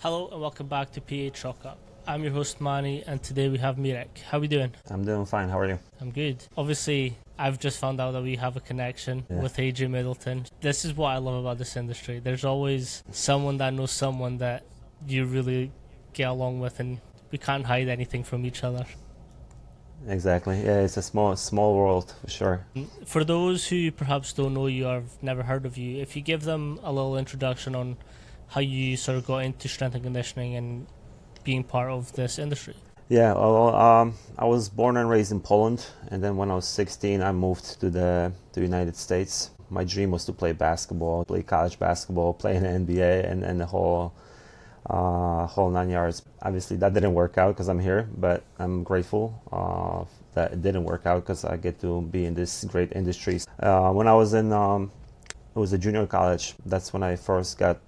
Hello and welcome back to PA Chalk Up. I'm your host Manny and today we have Mirek. How are we doing? I'm doing fine. How are you? I'm good. Obviously, I've just found out that we have a connection with AJ Middleton. This is what I love about this industry. There's always someone that knows someone that you really get along with, and we can't hide anything from each other. Exactly. Yeah, it's a small world for sure. For those who perhaps don't know you or have never heard of you, if you give them a little introduction on how you sort of got into strength and conditioning and being part of this industry. Yeah, well, I was born and raised in Poland, and then when I was 16, I moved to the United States. My dream was to play basketball, play college basketball, play in the NBA, and the whole 9 yards. Obviously, that didn't work out because I'm here, but I'm grateful that it didn't work out because I get to be in this great industry. When I was in it was a junior college. That's when I first got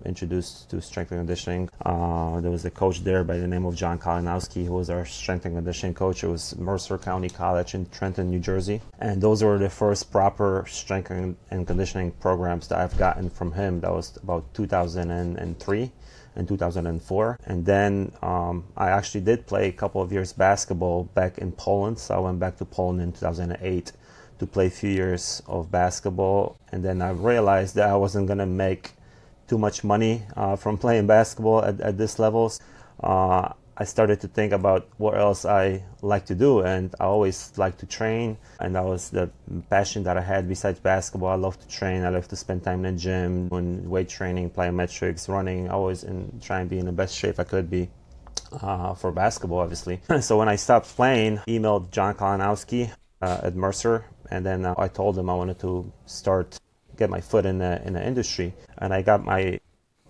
introduced to strength and conditioning. There was a coach there by the name of John Kalinowski, who was our strength and conditioning coach. It was Mercer County College in Trenton, New Jersey. And those were the first proper strength and conditioning programs that I've gotten from him. That was about 2003 and 2004. And then I actually did play a couple of years basketball back in Poland. So I went back to Poland in 2008 to play a few years of basketball, and then I realized that I wasn't gonna make too much money from playing basketball at this levels. I started to think about what else I like to do, and I always liked to train, and that was the passion that I had besides basketball. I love to train, I love to spend time in the gym, doing weight training, plyometrics, running, always try and be in the best shape I could be. For basketball, obviously. So when I stopped playing, I emailed John Kalinowski at Mercer, and then I told him I wanted to get my foot in the industry, and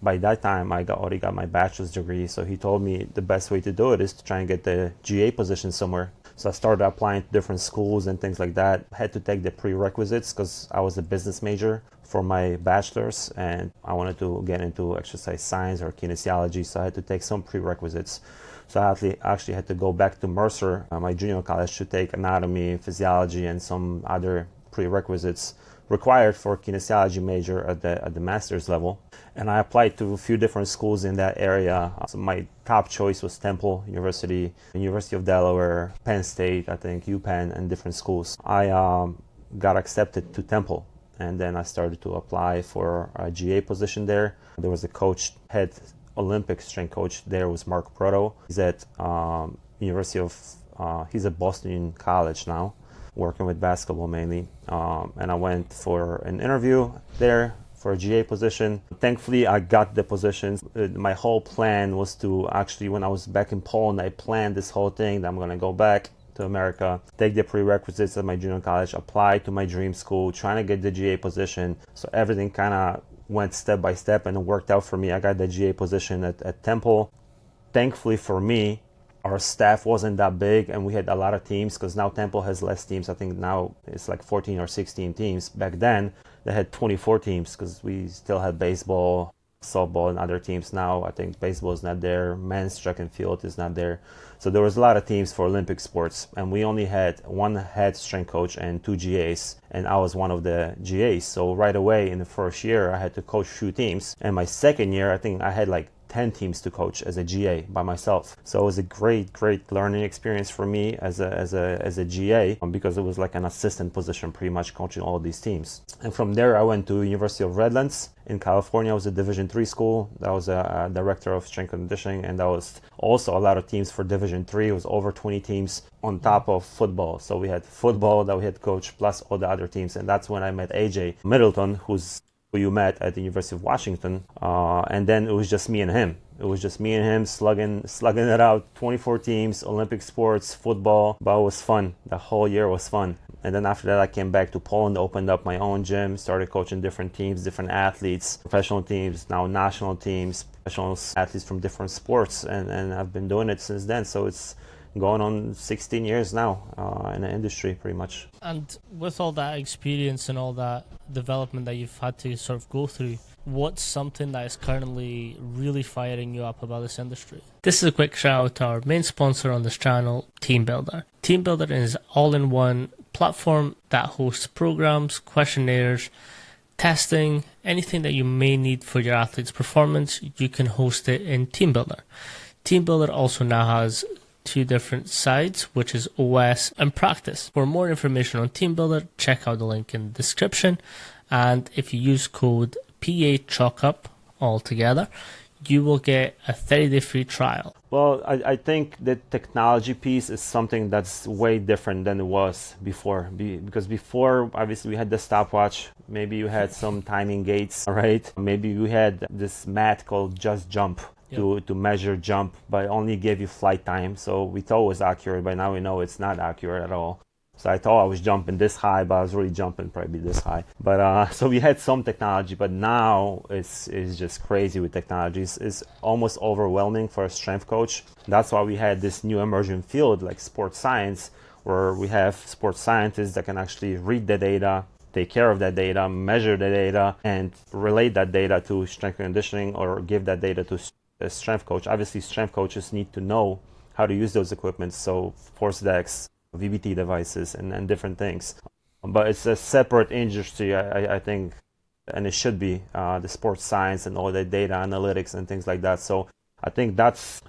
by that time I already got my bachelor's degree. So he told me the best way to do it is to try and get the GA position somewhere. So I started applying to different schools and things like that. I had to take the prerequisites because I was a business major for my bachelor's, and I wanted to get into exercise science or kinesiology, so I had to take some prerequisites. So I actually had to go back to Mercer, my junior college, to take anatomy, physiology, and some other prerequisites required for kinesiology major at the master's level. And I applied to a few different schools in that area. So my top choice was Temple University, University of Delaware, Penn State, I think, UPenn, and different schools. I got accepted to Temple, and then I started to apply for a GA position there. There was a coach, head Olympic strength coach there, was Mark Proto. He's at he's at Boston College now, working with basketball mainly. And I went for an interview there for a GA position. Thankfully, I got the position. My whole plan was to actually, when I was back in Poland, I planned this whole thing that I'm going to go back to America, take the prerequisites at my junior college, apply to my dream school, trying to get the GA position. So everything kind of went step by step, and it worked out for me. I got the GA position at Temple. Thankfully for me, our staff wasn't that big, and we had a lot of teams, because now Temple has less teams. I think now it's like 14 or 16 teams. Back then, they had 24 teams, because we still had baseball, softball, and other teams. Now I think baseball is not there, men's track and field is not there. So there was a lot of teams for Olympic sports, and we only had one head strength coach and 2 GAs, and I was one of the GAs. So right away in the first year, I had to coach a few teams, and my second year, I think I had like 10 teams to coach as a GA by myself. So it was a great learning experience for me as a GA, because it was like an assistant position, pretty much coaching all these teams. And from there, I went to University of Redlands in California. It was a Division III school. That was a director of strength and conditioning, and that was also a lot of teams for Division III. It was over 20 teams on top of football. So we had football that we had coached plus all the other teams, and that's when I met AJ Middleton, who you met at the University of Washington, and then it was just me and him. It was just me and him slugging it out, 24 teams, Olympic sports, football, but it was fun. The whole year was fun. And then after that, I came back to Poland, opened up my own gym, started coaching different teams, different athletes, professional teams, now national teams, professional athletes from different sports, and I've been doing it since then. So it's going on 16 years now in the industry, pretty much. And with all that experience and all that development that you've had to sort of go through, what's something that is currently really firing you up about this industry? This is a quick shout out to our main sponsor on this channel, TeamBuilder. TeamBuilder is all-in-one platform that hosts programs, questionnaires, testing, anything that you may need for your athlete's performance, you can host it in TeamBuildr. TeamBuildr also now has 2 different sides, which is OS and Practice. For more information on TeamBuildr, check out the link in the description. And if you use code PAChalkup all together, you will get a 30-day free trial. Well, I think the technology piece is something that's way different than it was before. Because before, obviously, we had the stopwatch. Maybe you had some timing gates, right? Maybe we had this mat called Just Jump to measure jump, but it only gave you flight time. So we thought it was accurate, but now we know it's not accurate at all. So I thought I was jumping this high, but I was really jumping probably this high. But so we had some technology, but now it's just crazy with technologies. It's almost overwhelming for a strength coach. That's why we had this new emerging field like sports science, where we have sports scientists that can actually read the data, take care of that data, measure the data, and relate that data to strength and conditioning, or give that data to a strength coach. Obviously, strength coaches need to know how to use those equipments, so force decks, VBT devices, and different things. But it's a separate industry, I think, and it should be, the sports science and all the data analytics and things like that. So I think that's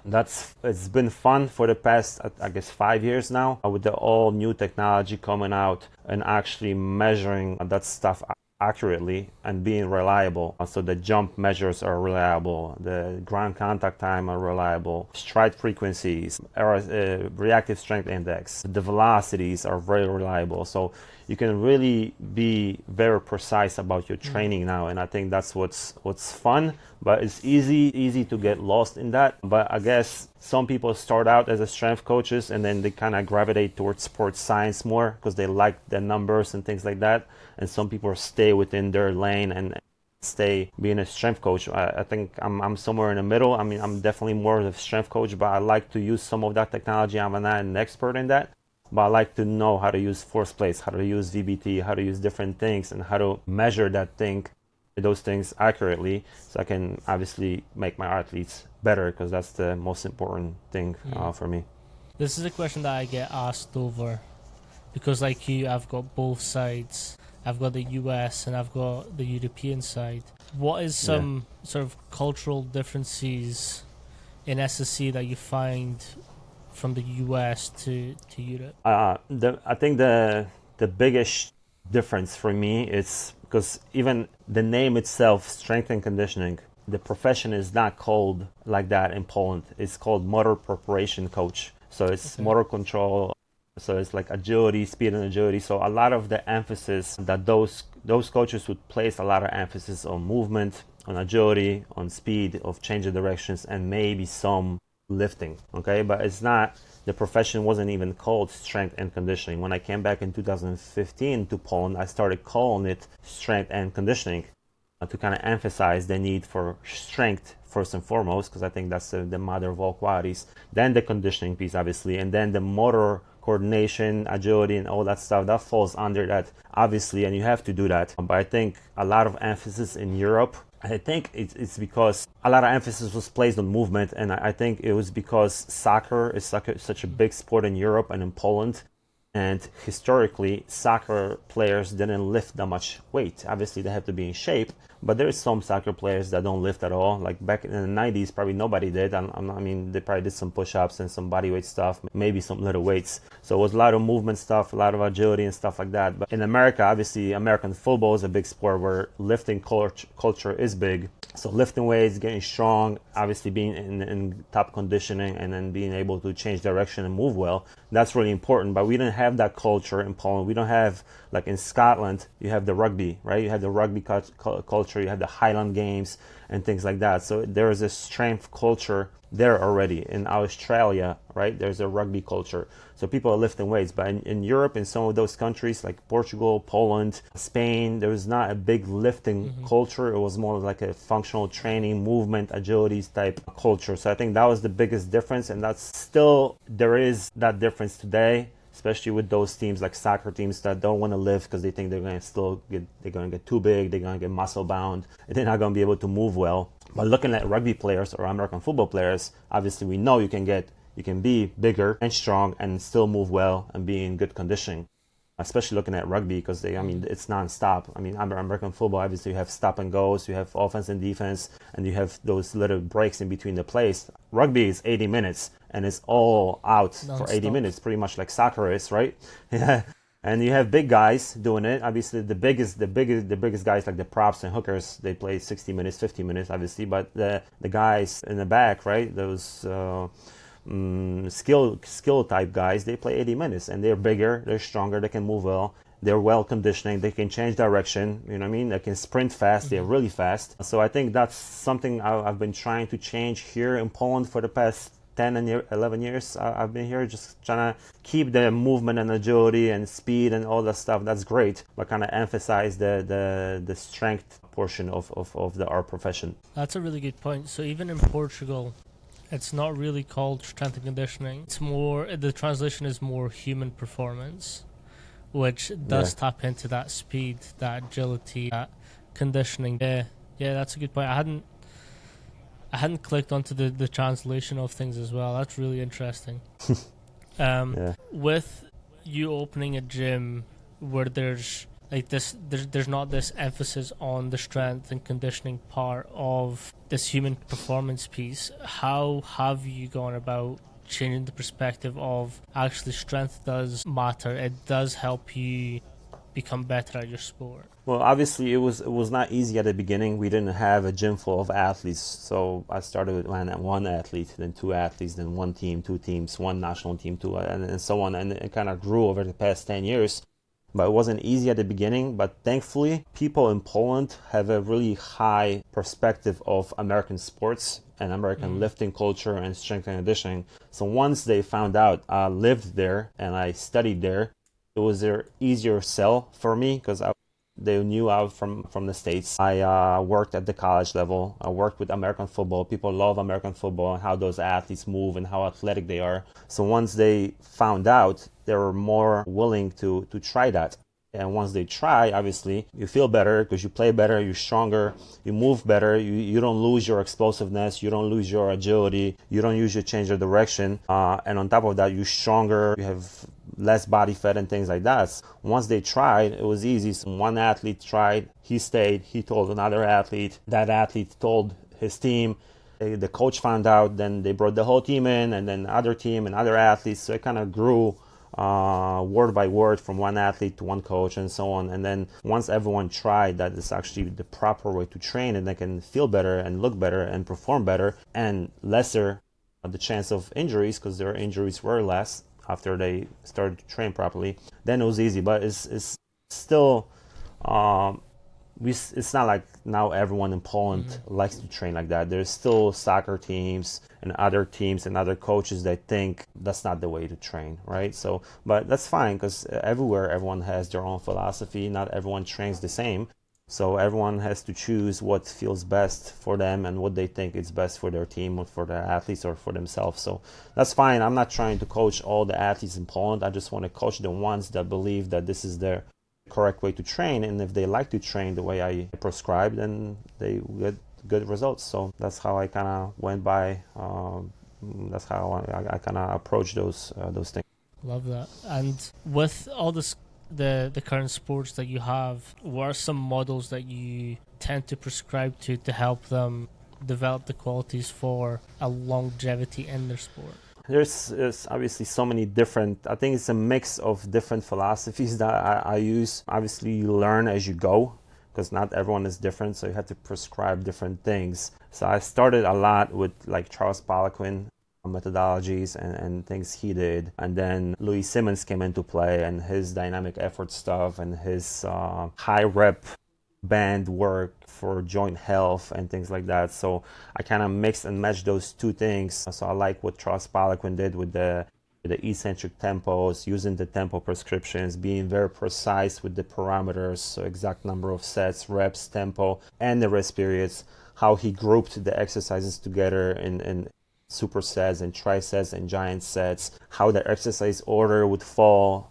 it's been fun for the past, I guess, 5 years now, with the all new technology coming out and actually measuring that stuff accurately and being reliable. So the jump measures are reliable, the ground contact time are reliable, stride frequencies, reactive strength index, the velocities are very reliable. So you can really be very precise about your training now, and I think that's what's fun. But it's easy to get lost in that. But I guess some people start out as a strength coaches and then they kind of gravitate towards sports science more because they like the numbers and things like that. And some people stay within their lane and stay being a strength coach. I think I'm somewhere in the middle. I mean, I'm definitely more of a strength coach, but I like to use some of that technology. I'm not an expert in that, but I like to know how to use force plates, how to use VBT, how to use different things, and how to measure those things accurately, so I can obviously make my athletes better, because that's the most important thing for me. This is a question that I get asked over, because like you, I've got both sides. I've got the US and I've got the European side. What is some sort of cultural differences in SSC that you find from the US to Europe? I think the biggest difference for me is because even the name itself, strength and conditioning, the profession is not called like that in Poland. It's called motor preparation coach. So it's motor control. So it's like agility, speed and agility. So a lot of the emphasis that those coaches would place a lot of emphasis on movement, on agility, on speed, of change of directions, and maybe some lifting. Okay, but it's not, the profession wasn't even called strength and conditioning. When I came back in 2015 to Poland, I started calling it strength and conditioning to kind of emphasize the need for strength first and foremost, because I think that's the mother of all qualities. Then the conditioning piece, obviously, and then the motor coordination, agility, and all that stuff that falls under that, obviously, and you have to do that. But I think a lot of emphasis in Europe, I think it's because a lot of emphasis was placed on movement, and I think it was because soccer is such a big sport in Europe and in Poland, and historically soccer players didn't lift that much weight. Obviously they have to be in shape, but there's some soccer players that don't lift at all. Like back in the 90s, probably nobody did. I mean, they probably did some push-ups and some bodyweight stuff, maybe some little weights. So it was a lot of movement stuff, a lot of agility and stuff like that. But in America, obviously, American football is a big sport where lifting culture is big. So lifting weights, getting strong, obviously being in top conditioning, and then being able to change direction and move well, that's really important. But we didn't have that culture in Poland. We don't have, like in Scotland, you have the rugby, right? You have the rugby culture, you have the Highland Games and things like that. So there is a strength culture there already. In Australia, right, there's a rugby culture. So people are lifting weights. But in Europe, in some of those countries like Portugal, Poland, Spain, there was not a big lifting culture. It was more like a functional training, movement, agility type culture. So I think that was the biggest difference, and that's still, there is that difference today, especially with those teams like soccer teams that don't want to lift because they think they're going to get too big, they're going to get muscle bound, and they're not going to be able to move well. But looking at rugby players or American football players, obviously we know you can be bigger and strong and still move well and be in good conditioning. especially looking at rugby, because it's non-stop. American football, obviously you have stop and goes, you have offense and defense, and you have those little breaks in between the plays. Rugby is 80 minutes and it's all out Non-stop. for 80 minutes, pretty much like soccer is, right? Yeah. And you have big guys doing it. Obviously, the biggest guys like the props and hookers, they play 60 minutes, 50 minutes, obviously. But the guys in the back, right? Those skill type guys, they play 80 minutes, and they're bigger, they're stronger, they can move well, they're well conditioning, they can change direction, you know what I mean? They can sprint fast, they're really fast. So I think that's something I've been trying to change here in Poland for the past 10 and 11 years. I've been here just trying to keep the movement and agility and speed and all that stuff. That's great, but kind of emphasize the strength portion of our profession. That's a really good point. So even in Portugal, it's not really called strength and conditioning. It's more, the translation is more human performance, which does tap into that speed, that agility, that conditioning. Yeah, that's a good point. I hadn't clicked onto the translation of things as well. That's really interesting. With you opening a gym where there's like this, there's not this emphasis on the strength and conditioning part of this human performance piece. How have you gone about changing the perspective of actually strength does matter? It does help you become better at your sport. Well, obviously it was not easy at the beginning. We didn't have a gym full of athletes, so I started with one athlete, then two athletes, then one team, two teams, one national team, two, and so on, and it kind of grew over the past 10 years. But it wasn't easy at the beginning, but thankfully people in Poland have a really high perspective of American sports and American lifting culture and strength and conditioning. So once they found out I lived there and I studied there, it was an easier sell for me because they knew I was from the States. I worked at the college level. I worked with American football. People love American football and how those athletes move and how athletic they are. So once they found out, they were more willing to try that. And once they try, obviously, you feel better because you play better, you're stronger, you move better, you don't lose your explosiveness, you don't lose your agility, you don't usually change your direction. And on top of that, you're stronger, you have less body fat and things like that. Once they tried, it was easy. So one athlete tried, he stayed, he told another athlete, that athlete told his team, the coach found out, then they brought the whole team in, and then other team and other athletes. So it kind of grew word by word from one athlete to one coach and so on. And then once everyone tried that it's actually the proper way to train and they can feel better and look better and perform better and lesser the chance of injuries because their injuries were less after they started to train properly, then it was easy. But it's still it's not like now everyone in Poland likes to train like that. There's still soccer teams and other teams and other coaches that think that's not the way to train, right? So, but that's fine because everywhere everyone has their own philosophy. Not everyone trains the same. So everyone has to choose what feels best for them and what they think is best for their team or for their athletes or for themselves. So that's fine. I'm not trying to coach all the athletes in Poland. I just want to coach the ones that believe that this is their correct way to train. And if they like to train the way I prescribe, then they get good results. So that's how I kind of went by. That's how I kind of approach those things. Love that. And with all this, the current sports that you have, what are some models that you tend to prescribe to help them develop the qualities for a longevity in their sport? There's obviously so many different, I think it's a mix of different philosophies that I use. Obviously you learn as you go because not everyone is different, so you have to prescribe different things. So I started a lot with like Charles Poliquin methodologies and things he did, and then Louis Simmons came into play and his dynamic effort stuff and his high rep band work for joint health and things like that. So I kind of mixed and matched those two things. So I like what Charles Poliquin did with the eccentric tempos, using the tempo prescriptions, being very precise with the parameters, so exact number of sets, reps, tempo, and the rest periods, how he grouped the exercises together in supersets and trisets and giant sets, how the exercise order would fall,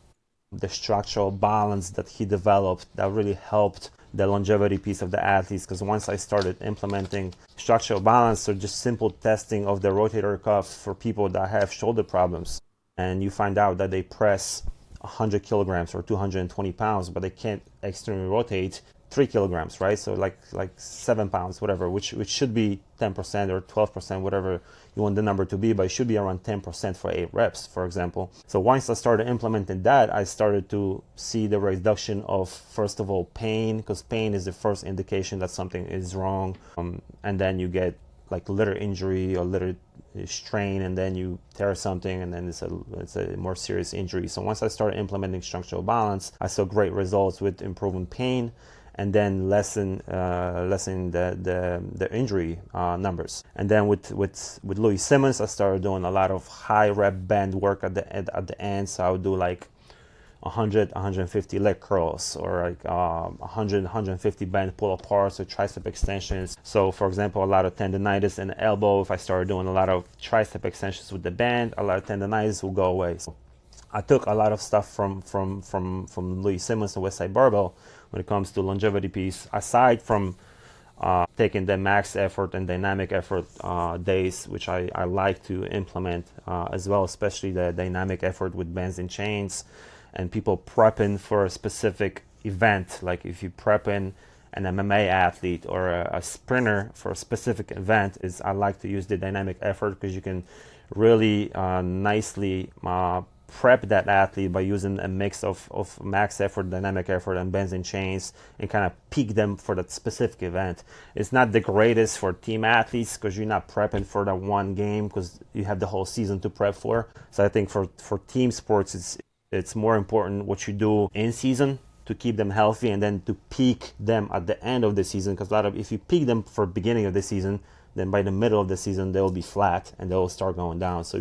the structural balance that he developed that really helped the longevity piece of the athletes. Because once I started implementing structural balance or just simple testing of the rotator cuff for people that have shoulder problems, and you find out that they press 100 kilograms or 220 pounds, but they can't externally rotate 3 kilograms, right? So like 7 pounds, whatever, which should be 10% or 12%, whatever you want the number to be, but it should be around 10% for 8 reps, for example. So once I started implementing that, I started to see the reduction of, first of all, pain, because pain is the first indication that something is wrong. And then you get like litter injury or litter strain, and then you tear something, and then it's a more serious injury. So once I started implementing structural balance, I saw great results with improving pain, and then lessen the injury numbers. And then with Louis Simmons, I started doing a lot of high rep band work at the end. So I would do like 150 leg curls, or like 150 band pull aparts or tricep extensions. So for example, a lot of tendonitis in the elbow, if I started doing a lot of tricep extensions with the band, a lot of tendonitis will go away. So I took a lot of stuff from Louis Simmons and Westside Barbell when it comes to longevity piece, aside from taking the max effort and dynamic effort days, which I like to implement as well, especially the dynamic effort with bands and chains, and people prepping for a specific event. Like if you prepping an MMA athlete or a sprinter for a specific event, I like to use the dynamic effort, because you can really nicely prep that athlete by using a mix of max effort, dynamic effort, and bands and chains, and kind of peak them for that specific event. It's not the greatest for team athletes, because you're not prepping for that one game, because you have the whole season to prep for. So I think for team sports, it's more important what you do in season to keep them healthy, and then to peak them at the end of the season, because if you peak them for beginning of the season, then by the middle of the season they'll be flat and they'll start going down. So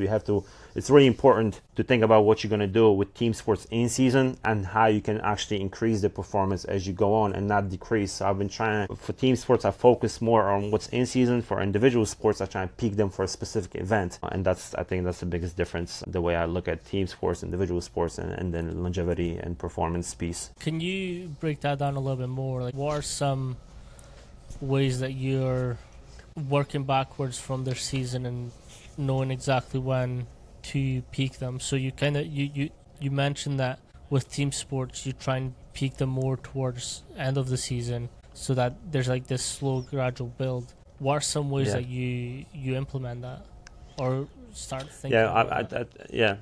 it's really important to think about what you're going to do with team sports in season, and how you can actually increase the performance as you go on and not decrease. So I've been for team sports, I focus more on what's in season. For individual sports, I try and peak them for a specific event, and I think that's the biggest difference, the way I look at team sports, individual sports, and then longevity and performance piece. Can you break that down a little bit more? Like, what are some ways that you're working backwards from their season and knowing exactly when to peak them? So you kind of you mentioned that with team sports you try and peak them more towards end of the season, so that there's like this slow gradual build. What are some ways that you implement that, or start thinking about that?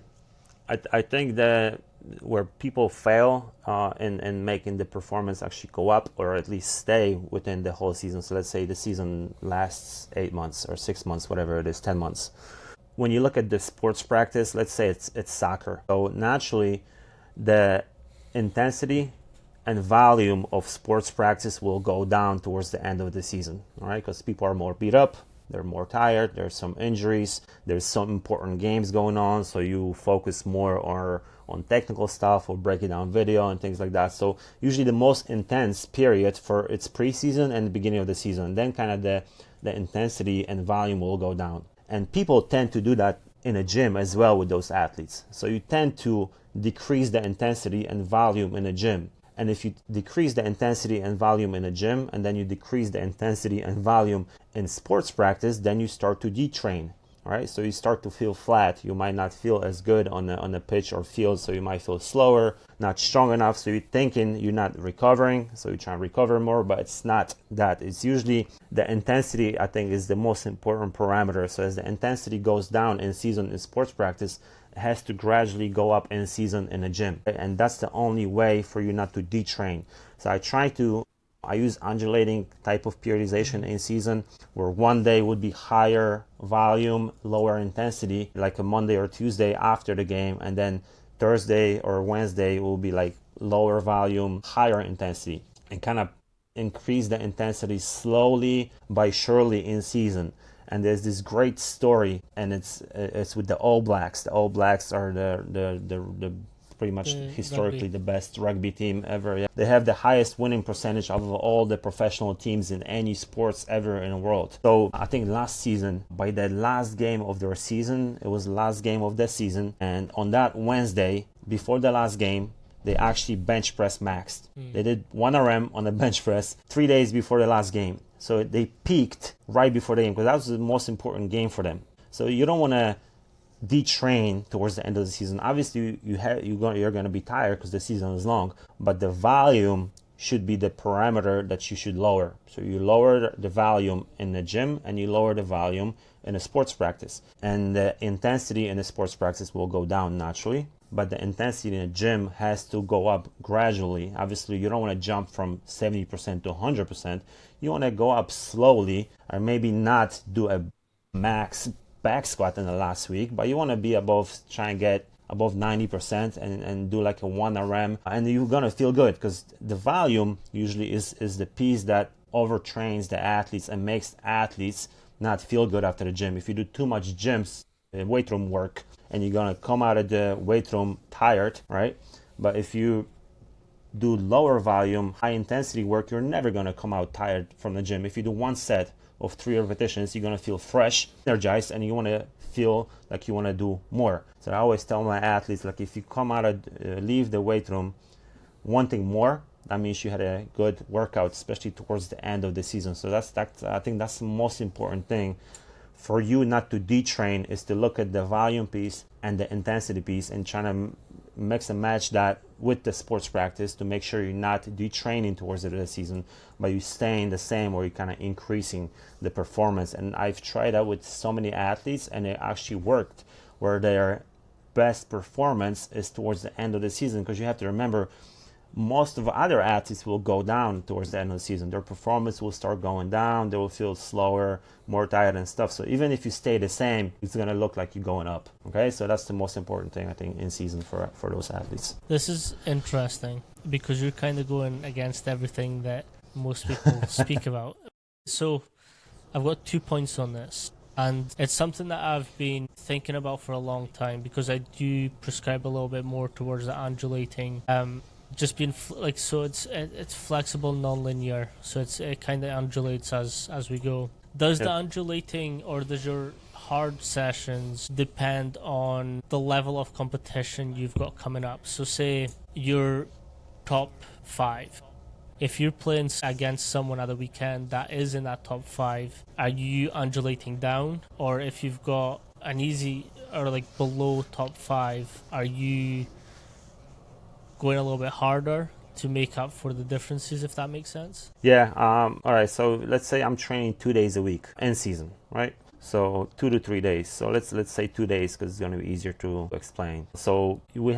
I think that where people fail in making the performance actually go up, or at least stay within the whole season. So let's say the season lasts 8 months or 6 months, whatever it is, 10 months. When you look at the sports practice, let's say it's soccer. So naturally, the intensity and volume of sports practice will go down towards the end of the season, all right? Because people are more beat up, they're more tired, there's some injuries, there's some important games going on, so you focus more on technical stuff or breaking down video and things like that. So usually the most intense period for its preseason and the beginning of the season, then kind of the intensity and volume will go down. And people tend to do that in a gym as well with those athletes. So you tend to decrease the intensity and volume in a gym. And if you decrease the intensity and volume in a gym, and then you decrease the intensity and volume in sports practice, then you start to detrain. All right, so you start to feel flat. You might not feel as good on the pitch or field, so you might feel slower, not strong enough. So you're thinking you're not recovering, so you try to recover more, but it's not that. It's usually the intensity, I think, is the most important parameter. So as the intensity goes down in season in sports practice, it has to gradually go up in season in a gym, and that's the only way for you not to detrain. So I use undulating type of periodization in season, where one day would be higher volume, lower intensity, like a Monday or Tuesday after the game, and then Thursday or Wednesday will be like lower volume, higher intensity, and kind of increase the intensity slowly by surely in season. And there's this great story, and it's with the All Blacks. The All Blacks are the pretty much historically the best rugby team ever. Yeah. They have the highest winning percentage of all the professional teams in any sports ever in the world. So I think last season, by the last game of their season, it was the last game of the season, and on that Wednesday before the last game, they actually bench press maxed. They did 1 RM on the bench press 3 days before the last game. So they peaked right before the game, because that was the most important game for them. So you don't want to detrain towards the end of the season. Obviously, you're going to be tired because the season is long, but the volume should be the parameter that you should lower. So you lower the volume in the gym and you lower the volume in a sports practice. And the intensity in the sports practice will go down naturally, but the intensity in the gym has to go up gradually. Obviously, you don't want to jump from 70% to 100%. You want to go up slowly, or maybe not do a max back squat in the last week, but you want to be try and get above 90% and do like a 1 RM, and you're gonna feel good because the volume usually is the piece that overtrains the athletes and makes athletes not feel good after the gym. If you do too much weight room work, and you're gonna come out of the weight room tired, right? But if you do lower volume, high intensity work, you're never gonna come out tired from the gym. If you do one set of 3 repetitions, you're gonna feel fresh, energized, and you wanna feel like you want to do more. So I always tell my athletes, like, if you come out of leave the weight room wanting more, that means you had a good workout, especially towards the end of the season. So I think that's the most important thing for you not to detrain, is to look at the volume piece and the intensity piece and trying to mix and match that with the sports practice to make sure you're not detraining towards the end of the season, but you're staying the same or you're kind of increasing the performance. And I've tried that with so many athletes, and it actually worked, where their best performance is towards the end of the season, because you have to remember, most of other athletes will go down towards the end of the season. Their performance will start going down. They will feel slower, more tired and stuff. So even if you stay the same, it's going to look like you're going up. Okay, so that's the most important thing, I think, in season for those athletes. This is interesting because you're kind of going against everything that most people speak about. So I've got 2 points on this. And it's something that I've been thinking about for a long time, because I do prescribe a little bit more towards the undulating. Just being so it's flexible, non-linear, so it kind of undulates as we go. Does the undulating, or does your hard sessions depend on the level of competition you've got coming up? So say your top 5, if you're playing against someone at the weekend that is in that top 5, are you undulating down? Or if you've got an easy or like below top 5, are you going a little bit harder to make up for the differences, if that makes sense? Yeah. All right. So let's say I'm training 2 days a week in season, right? So 2 to 3 days. So let's say 2 days, because it's going to be easier to explain. So we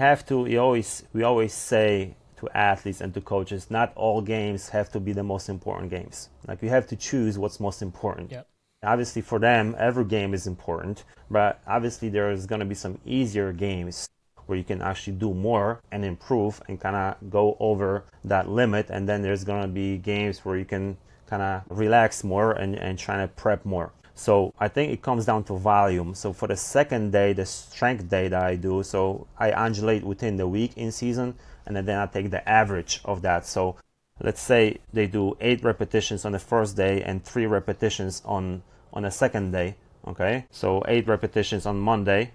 always say to athletes and to coaches, not all games have to be the most important games. Like, you have to choose what's most important. Yep. Obviously, for them, every game is important, but obviously there is going to be some easier games where you can actually do more and improve and kind of go over that limit. And then there's going to be games where you can kind of relax more and try to prep more. So I think it comes down to volume. So for the second day, the strength day that I do, so I undulate within the week in season, and then I take the average of that. So let's say they do 8 repetitions on the first day and 3 repetitions on the second day. Okay, so 8 repetitions on Monday,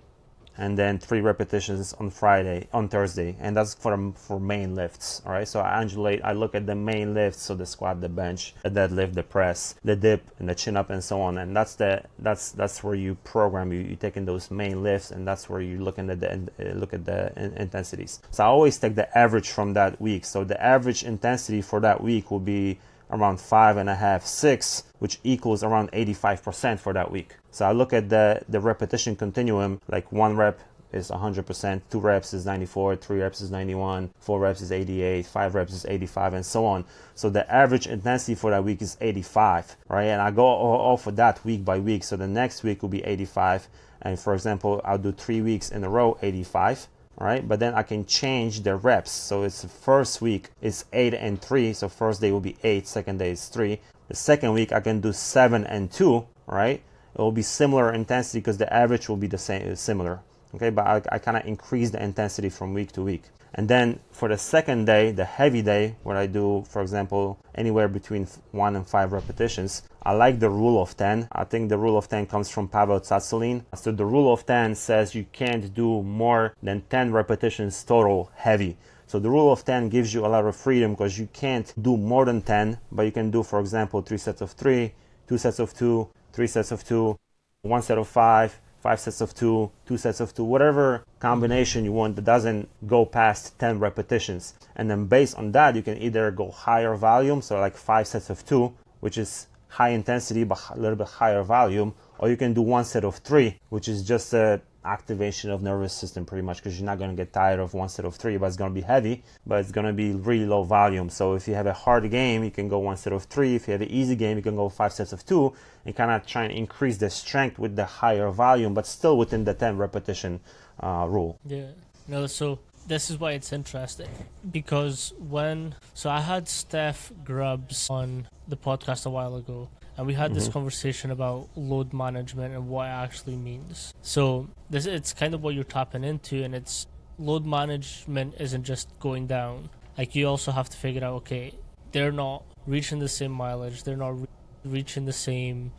and then 3 repetitions on Thursday, and that's for main lifts. All right, so I undulate. I look at the main lifts, so the squat, the bench, the deadlift, the press, the dip, and the chin up, and so on. And that's where you program. You take in those main lifts, and that's where you look at the intensities. So I always take the average from that week. So the average intensity for that week will be around 5.5, 6, which equals around 85% for that week. So I look at the repetition continuum, like 1 rep is 100%, 2 reps is 94, 3 reps is 91, 4 reps is 88, 5 reps is 85, and so on. So the average intensity for that week is 85, right? And I go off of that week by week. So the next week will be 85. And for example, I'll do 3 weeks in a row, 85. All right, but then I can change the reps. So it's the first week is 8 and 3. So first day will be 8, second day is 3. The second week I can do 7 and 2. All right, it will be similar intensity because the average will be the same, similar. Okay, but I kind of increase the intensity from week to week. And then for the second day, the heavy day, where I do, for example, anywhere between 1 and 5 repetitions, I like the rule of 10. I think the rule of 10 comes from Pavel Tsatsouline. So the rule of 10 says you can't do more than 10 repetitions total heavy. So the rule of 10 gives you a lot of freedom, because you can't do more than 10, but you can do, for example, 3 sets of 3, 2 sets of 2, 3 sets of 2, 1 set of 5, 5 sets of 2, 2 sets of 2, whatever combination you want that doesn't go past 10 repetitions. And then based on that, you can either go higher volume, so like 5 sets of 2, which is high intensity but a little bit higher volume, or you can do 1 set of 3, which is just a activation of nervous system pretty much, because you're not going to get tired of 1 set of 3, but it's going to be heavy, but it's going to be really low volume. So if you have a hard game, you can go 1 set of 3. If you have an easy game, you can go 5 sets of 2 and kind of try and increase the strength with the higher volume, but still within the 10 repetition rule. Yeah. No, so this is why it's interesting, because I had Steph Grubbs on the podcast a while ago, and we had this conversation about load management and what it actually means. So it's kind of what you're tapping into, and it's load management isn't just going down. Like, you also have to figure out, okay, they're not reaching the same mileage, they're not reaching the same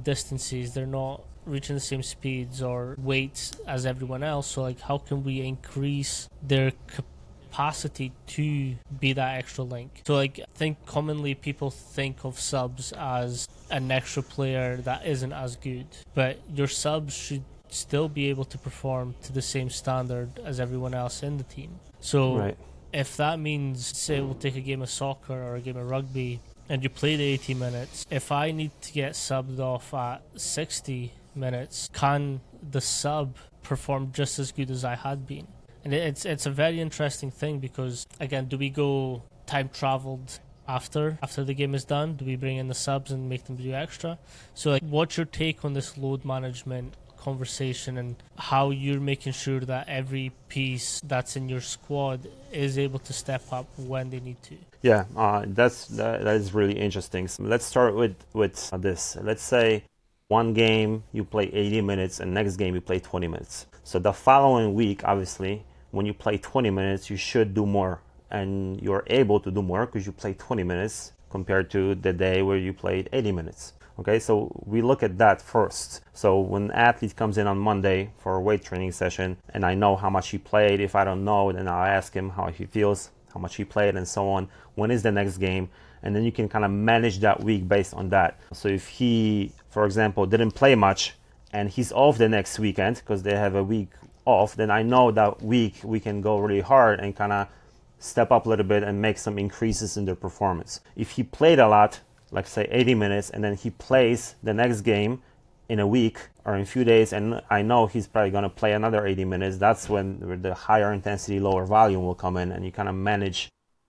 distances, they're not reaching the same speeds or weights as everyone else. So like, how can we increase their capacity to be that extra link? So like, I think commonly people think of subs as an extra player that isn't as good, but your subs should still be able to perform to the same standard as everyone else in the team. So Right. If that means, say we'll take a game of soccer or a game of rugby and you play the 80 minutes, if I need to get subbed off at 60 minutes, can the sub perform just as good as I had been? And it's a very interesting thing, because again, do we go time traveled after the game is done? Do we bring in the subs and make them do extra? So like, what's your take on this load management conversation and how you're making sure that every piece that's in your squad is able to step up when they need to? Yeah, that is really interesting. So let's start with this. Let's say one game you play 80 minutes and next game you play 20 minutes. So the following week, obviously, when you play 20 minutes, you should do more, and you're able to do more because you play 20 minutes compared to the day where you played 80 minutes. Okay, so we look at that first. So when an athlete comes in on Monday for a weight training session, and I know how much he played, if I don't know, then I'll ask him how he feels, how much he played, and so on. When is the next game? And then you can kind of manage that week based on that. So if he, for example, didn't play much and he's off the next weekend because they have a week off, then I know that week we can go really hard and kind of step up a little bit and make some increases in their performance. If he played a lot, like say 80 minutes, and then he plays the next game in a week or in a few days, and I know he's probably going to play another 80 minutes, that's when the higher intensity, lower volume will come in, and you kind of manage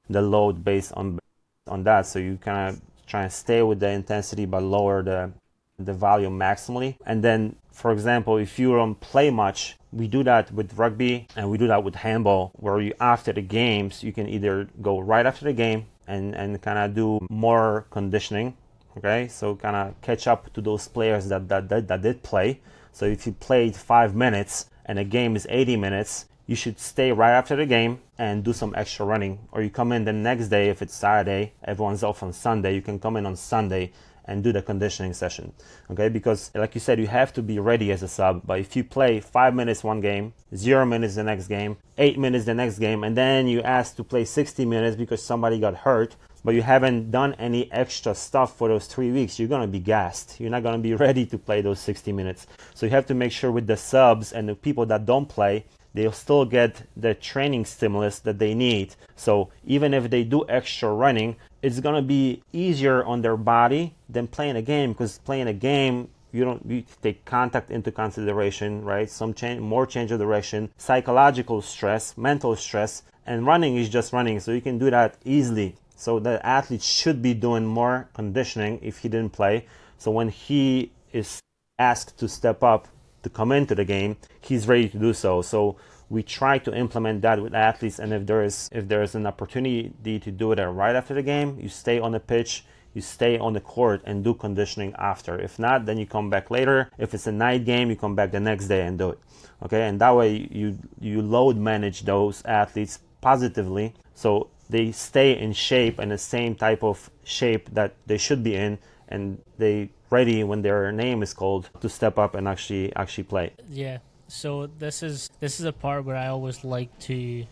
the load based on that. So you kind of try and stay with the intensity but lower the volume maximally. And then, for example, if you don't play much, we do that with rugby and we do that with handball, where you, after the games, you can either go right after the game and kind of do more conditioning, okay? So kind of catch up to those players that did play. So if you played 5 minutes and a game is 80 minutes, you should stay right after the game and do some extra running. Or you come in the next day, if it's Saturday, everyone's off on Sunday, you can come in on Sunday and do the conditioning session, okay? Because like you said, you have to be ready as a sub. But if you play 5 minutes one game, 0 minutes the next game, 8 minutes the next game, and then you ask to play 60 minutes because somebody got hurt, but you haven't done any extra stuff for those 3 weeks, you're gonna be gassed. You're not gonna be ready to play those 60 minutes. So you have to make sure with the subs and the people that don't play, they'll still get the training stimulus that they need. So even if they do extra running, it's gonna be easier on their body than playing a game, because playing a game, you take contact into consideration, right? Some more change of direction, psychological stress, mental stress, and running is just running. So you can do that easily. So the athlete should be doing more conditioning if he didn't play. So when he is asked to step up to come into the game, he's ready to do so. So we try to implement that with athletes, and if there is an opportunity to do it right after the game, you stay on the pitch, you stay on the court and do conditioning after. If not, then you come back later. If it's a night game, you come back the next day and do it. Okay, and that way you load manage those athletes positively, so they stay in shape and the same type of shape that they should be in, and they ready when their name is called to step up and actually play. Yeah. So this is a part where I always like to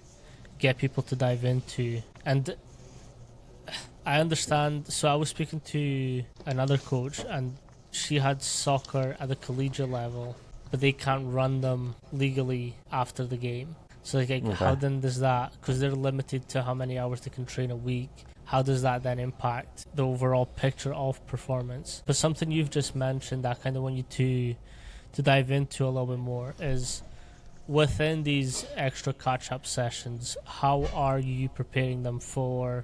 get people to dive into, and I understand. So I was speaking to another coach, and she had soccer at the collegiate level, but they can't run them legally after the game. So like how then does that, because they're limited to how many hours they can train a week, how does that then impact the overall picture of performance? But something you've just mentioned that I kind of want you to dive into a little bit more is, within these extra catch-up sessions, how are you preparing them for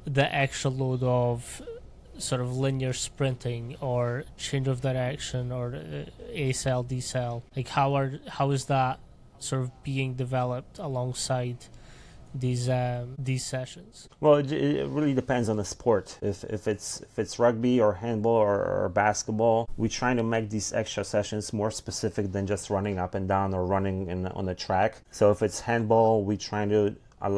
the extra load of sort of linear sprinting or change of direction or A-cell, D-cell? Like how is that sort of being developed alongside these sessions? Well, it really depends on the sport. If it's rugby or handball or basketball, we're trying to make these extra sessions more specific than just running up and down or running on the track. So if it's handball, we're trying to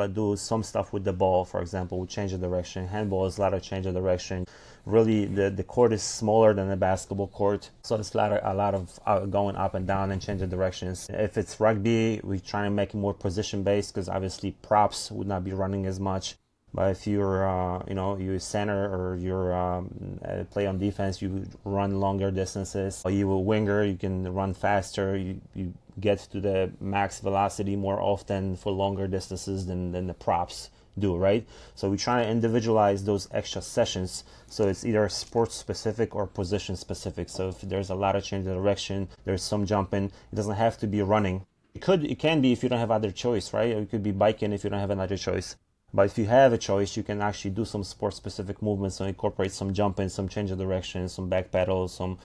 do some stuff with the ball. For example, we change the direction. Handball is a lot of change of direction. Really, the court is smaller than the basketball court, so it's a lot of going up and down and changing directions. If it's rugby, we try to make it more position-based, because obviously props would not be running as much. But if you're, you're center or you're play on defense, you run longer distances. Or you're a winger, you can run faster. You get to the max velocity more often for longer distances than the props do, right? So we try to individualize those extra sessions, so it's either sport specific or position specific. So if there's a lot of change of direction, there's some jumping, it doesn't have to be running. It can be if you don't have other choice, right? Or it could be biking if you don't have another choice. But if you have a choice, you can actually do some sport specific movements, so incorporate some jumping, some change of direction, some back pedals, some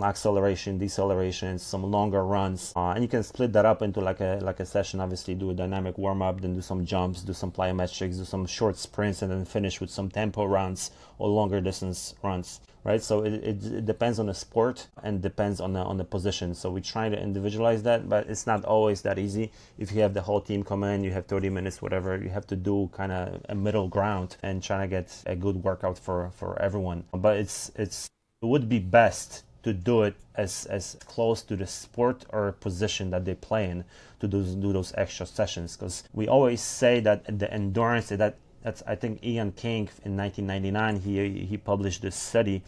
acceleration, deceleration, some longer runs, and you can split that up into like a session. Obviously, do a dynamic warm up, then do some jumps, do some plyometrics, do some short sprints, and then finish with some tempo runs or longer distance runs. Right, so it depends on the sport and depends on the position. So we try to individualize that, but it's not always that easy. If you have the whole team come in, you have 30 minutes, whatever, you have to do kind of a middle ground and try to get a good workout for everyone. But it would be best to do it as close to the sport or position that they play in to do those extra sessions, because we always say that the endurance that's I think Ian King in 1999 he published this study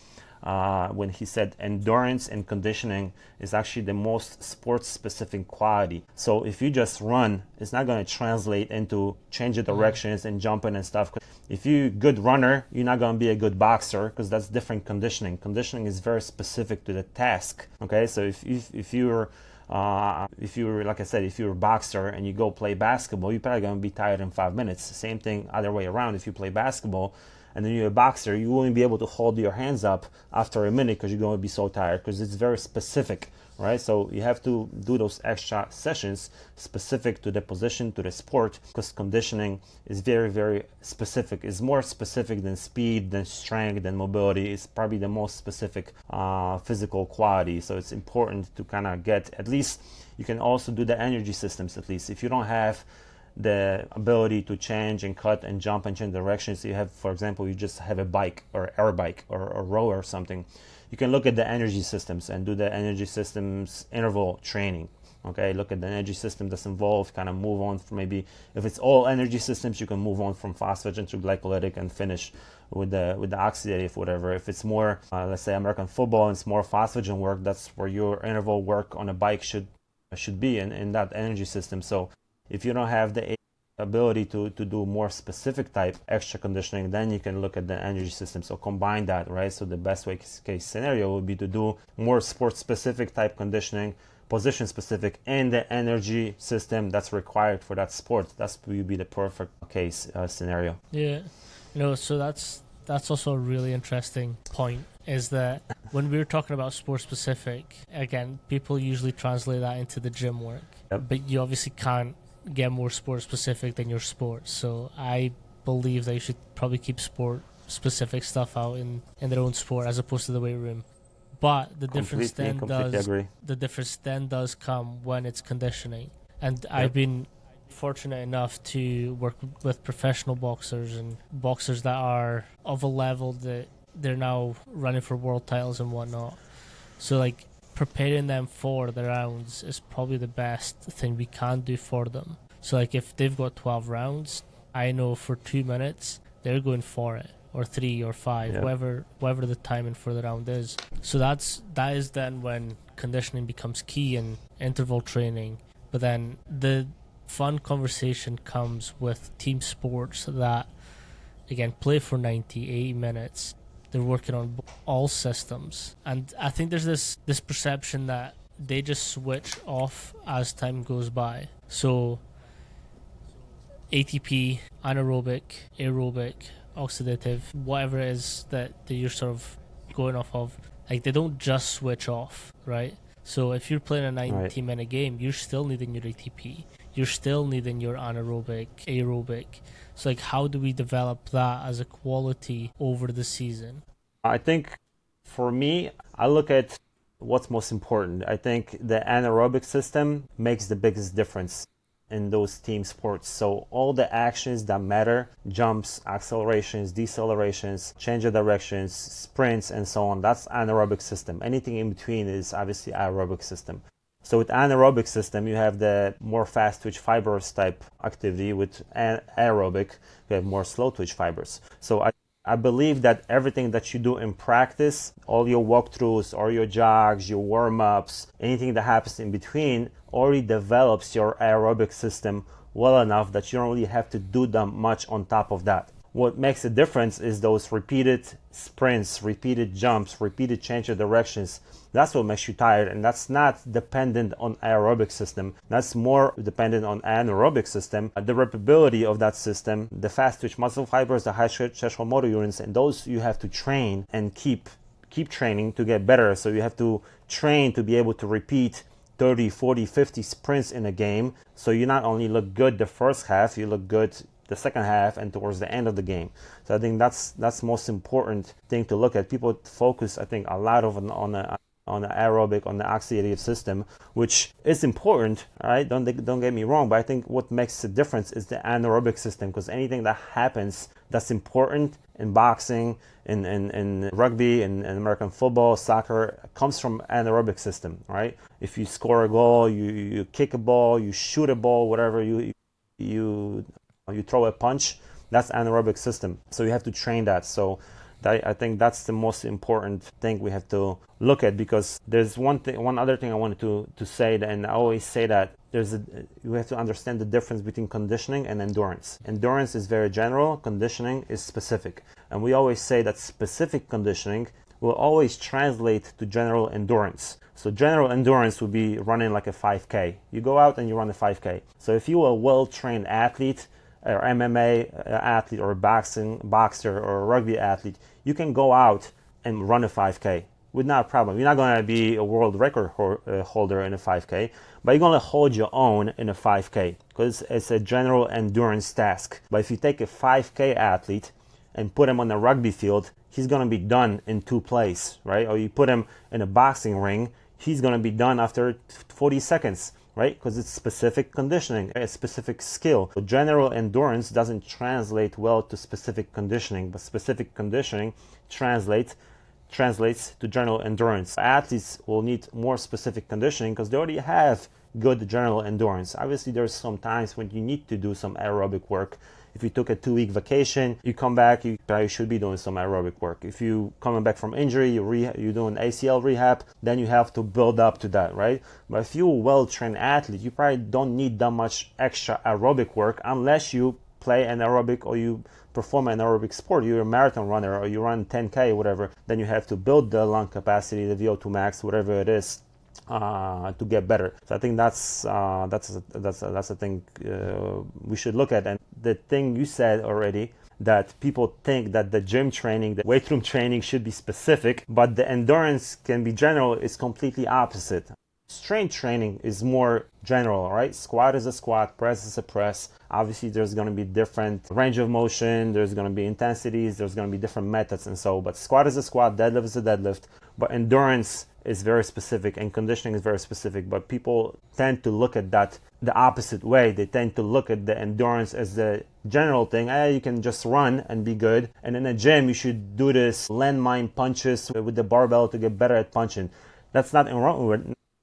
when he said endurance and conditioning is actually the most sports-specific quality. So if you just run, it's not going to translate into change of directions and jumping and stuff. If you're a good runner, you're not going to be a good boxer, because that's different conditioning. Conditioning is very specific to the task. Okay, so if you're like I said, if you're a boxer and you go play basketball, you're probably going to be tired in 5 minutes. Same thing other way around. If you play basketball and then you're a boxer, you won't be able to hold your hands up after a minute because you're going to be so tired, because it's very specific, right? So you have to do those extra sessions specific to the position, to the sport, because conditioning is very, very specific. It's more specific than speed, than strength, than mobility. It's probably the most specific physical quality. So it's important to kind of get, at least you can also do the energy systems. At least if you don't have the ability to change and cut and jump and change directions, you have, for example, you just have a bike or air bike or a row or something, you can look at the energy systems and do the energy systems interval training. Okay, look at the energy system that's involved, kind of move on from, maybe if it's all energy systems, you can move on from phosphagen to glycolytic and finish with the oxidative, whatever. If it's more let's say American football and it's more phosphagen work, that's where your interval work on a bike should be in that energy system. So if you don't have the ability to do more specific type extra conditioning, then you can look at the energy system. So combine that, right? So the best case scenario would be to do more sport specific type conditioning, position specific, and the energy system that's required for that sport. That's would be the perfect case scenario. Yeah, so that's also a really interesting point, is that when we're talking about sport specific, again, people usually translate that into the gym work. Yep. But you obviously can't get more sport specific than your sport. So I believe that you should probably keep sport specific stuff out in their own sport as opposed to the weight room. But the difference then does come when it's conditioning. And yep. I've been fortunate enough to work with professional boxers and boxers that are of a level that they're now running for world titles and whatnot. So like preparing them for the rounds is probably the best thing we can do for them. So like if they've got 12 rounds, I know for 2 minutes they're going for it, or 3 or 5, yeah. whatever the timing for the round is. So that is then when conditioning becomes key in interval training. But then the fun conversation comes with team sports that, again, play for 90, 80 minutes. They're working on all systems. And I think there's this perception that they just switch off as time goes by. So ATP, anaerobic, aerobic, oxidative, whatever it is that you're sort of going off of, like they don't just switch off, right? So if you're playing a 90-minute game, you're still needing your ATP. You're still needing your anaerobic, aerobic. So like, how do we develop that as a quality over the season? I think for me, I look at what's most important. I think the anaerobic system makes the biggest difference in those team sports. So all the actions that matter, jumps, accelerations, decelerations, change of directions, sprints, and so on, that's anaerobic system. Anything in between is obviously aerobic system. So with anaerobic system, you have the more fast twitch fibers type activity. With aerobic, you have more slow twitch fibers. So I believe that everything that you do in practice, all your walkthroughs, or your jogs, your warm-ups, anything that happens in between already develops your aerobic system well enough that you don't really have to do that much on top of that. What makes a difference is those repeated sprints, repeated jumps, repeated change of directions. That's what makes you tired, and that's not dependent on aerobic system. That's more dependent on anaerobic system. The repeatability of that system, the fast twitch muscle fibers, the high threshold motor units, and those you have to train and keep training to get better. So you have to train to be able to repeat 30, 40, 50 sprints in a game. So you not only look good the first half, you look good the second half and towards the end of the game. So I think that's most important thing to look at. People focus, I think, a lot on the aerobic, on the oxidative system, which is important, right? Don't get me wrong, but I think what makes the difference is the anaerobic system, because anything that happens that's important in boxing, in rugby, in American football, soccer, comes from anaerobic system, right? If you score a goal, you kick a ball, you shoot a ball, whatever, you throw a punch, that's anaerobic system. So you have to train that. So I think that's the most important thing we have to look at, because there's one other thing I wanted to say, and I always say that you have to understand the difference between conditioning and endurance. Endurance is very general, conditioning is specific. And we always say that specific conditioning will always translate to general endurance. So general endurance would be running like a 5K. You go out and you run a 5K. So if you're a well-trained athlete, or MMA athlete, or boxer, or rugby athlete, you can go out and run a 5K with not a problem. You're not going to be a world record holder in a 5K, but you're going to hold your own in a 5K because it's a general endurance task. But if you take a 5K athlete and put him on a rugby field, he's going to be done in 2 plays, right? Or you put him in a boxing ring, he's going to be done after 40 seconds. Right? Because it's specific conditioning, a specific skill. So general endurance doesn't translate well to specific conditioning, but specific conditioning translates to general endurance. Athletes will need more specific conditioning because they already have good general endurance. Obviously, there's some times when you need to do some aerobic work. If you took a 2-week vacation, you come back, you probably should be doing some aerobic work. If you coming back from injury, you're doing ACL rehab, then you have to build up to that, right? But if you're a well-trained athlete, you probably don't need that much extra aerobic work unless you play an aerobic or you perform an aerobic sport. You're a marathon runner or you run 10K or whatever, then you have to build the lung capacity, the VO2 max, whatever it is, to get better. So I think that's a thing we should look at. And the thing you said already, that people think that the gym training, the weight room training should be specific, but the endurance can be general, is completely opposite. Strength training is more general, right? Squat is a squat, press is a press. Obviously, there's going to be different range of motion, there's going to be intensities, there's going to be different methods and so, but squat is a squat, deadlift is a deadlift, but endurance is very specific and conditioning is very specific. But people tend to look at that the opposite way. They tend to look at the endurance as the general thing. You can just run and be good. And in a gym, you should do this landmine punches with the barbell to get better at punching. That's not wrong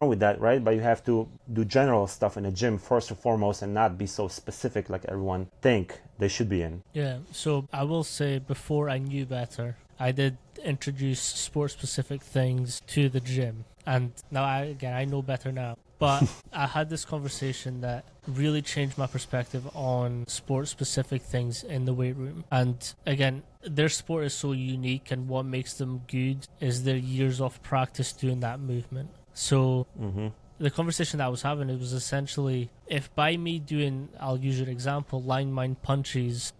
with that, right? But you have to do general stuff in a gym first and foremost and not be so specific like everyone think they should be in. Yeah, so I will say, before I knew better, I did introduce sport-specific things to the gym. And now I know better now. But I had this conversation that really changed my perspective on sport-specific things in the weight room. And again, their sport is so unique, and what makes them good is their years of practice doing that movement. So the conversation that I was having, it was essentially, if by me doing, I'll use your example, line mind punches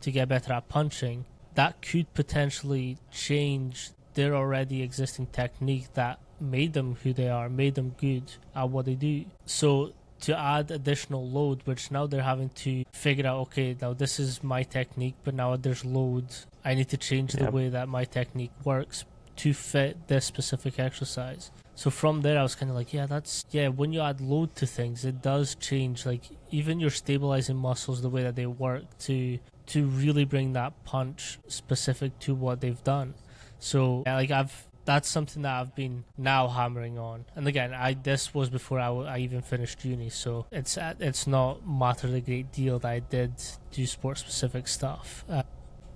to get better at punching, that could potentially change their already existing technique that made them who they are, made them good at what they do. So to add additional load, which now they're having to figure out, okay, now this is my technique, but now there's load. I need to change the way that my technique works to fit this specific exercise. So from there, I was kind of like, when you add load to things, it does change, like even your stabilizing muscles, the way that they work to really bring that punch specific to what they've done. So that's something that I've been now hammering on. And again, this was before I even finished uni, so it's not mattered a great deal that I did do sport-specific stuff. But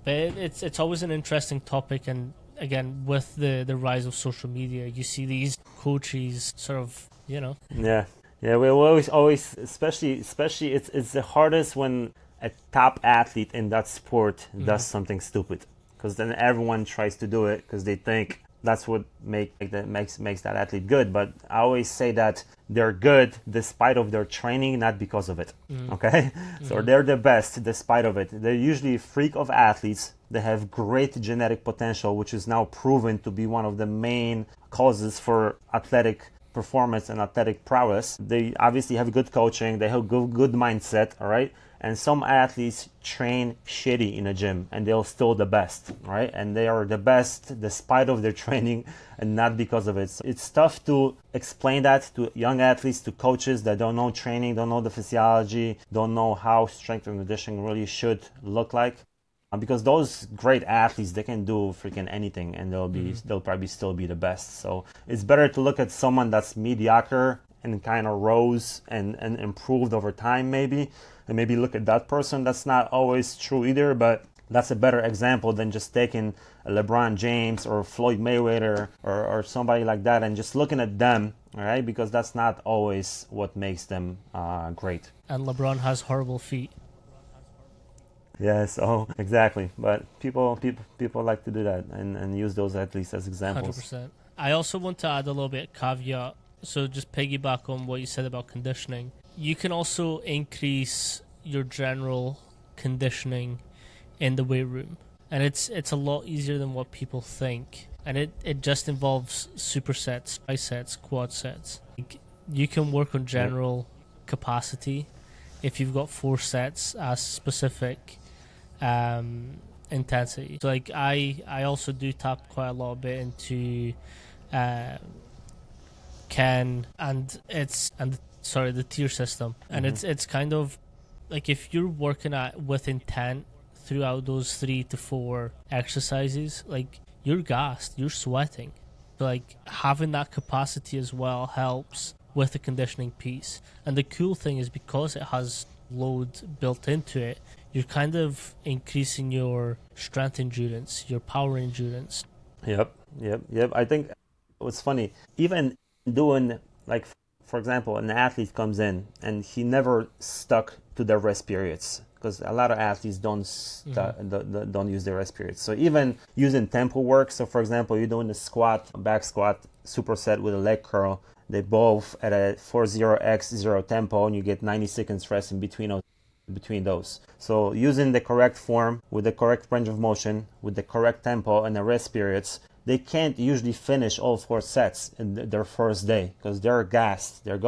it's always an interesting topic, and again, with the rise of social media, you see these coaches sort of, Yeah, we always, especially it's the hardest when a top athlete in that sport does something stupid, because then everyone tries to do it because they think that's what makes that athlete good. But I always say that they're good despite of their training, not because of it. Okay, so they're the best despite of it. They're usually a freak of athletes. They have great genetic potential, which is now proven to be one of the main causes for athletic performance and athletic prowess. They obviously have good coaching. They have good mindset. All right. And some athletes train shitty in a gym and they're still the best, right? And they are the best despite of their training and not because of it. So it's tough to explain that to young athletes, to coaches that don't know training, don't know the physiology, don't know how strength and conditioning really should look like. Because those great athletes, they can do freaking anything and they'll probably still be the best. So it's better to look at someone that's mediocre and kind of rose and improved over time maybe, and maybe look at that person. That's not always true either, but that's a better example than just taking a LeBron James or Floyd Mayweather or somebody like that and just looking at them, all right? Because that's not always what makes them great. And LeBron has horrible feet. Yeah, so exactly. But people like to do that and use those athletes as examples. 100%. I also want to add a little bit caveat. So just piggyback on what you said about conditioning. You can also increase your general conditioning in the weight room. And it's a lot easier than what people think. And it just involves supersets, trisets, quad sets. You can work on general capacity if you've got 4 sets as specific intensity. So like I also do tap quite a lot of bit into the tier system, and it's kind of like if you're working with intent throughout those 3 to 4 exercises, like you're gassed, you're sweating. So like having that capacity as well helps with the conditioning piece. And the cool thing is, because it has load built into it, you're kind of increasing your strength endurance, your power endurance. Yep. I think what's funny, even doing, like, for example, an athlete comes in and he never stuck to their rest periods, because a lot of athletes don't use their rest periods. So even using tempo work, so for example, you're doing a back squat superset with a leg curl, they both at a 40x0 tempo, and you get 90 seconds rest in between those. So using the correct form with the correct range of motion with the correct tempo and the rest periods, they can't usually finish all 4 sets in their first day because they're gassed. They're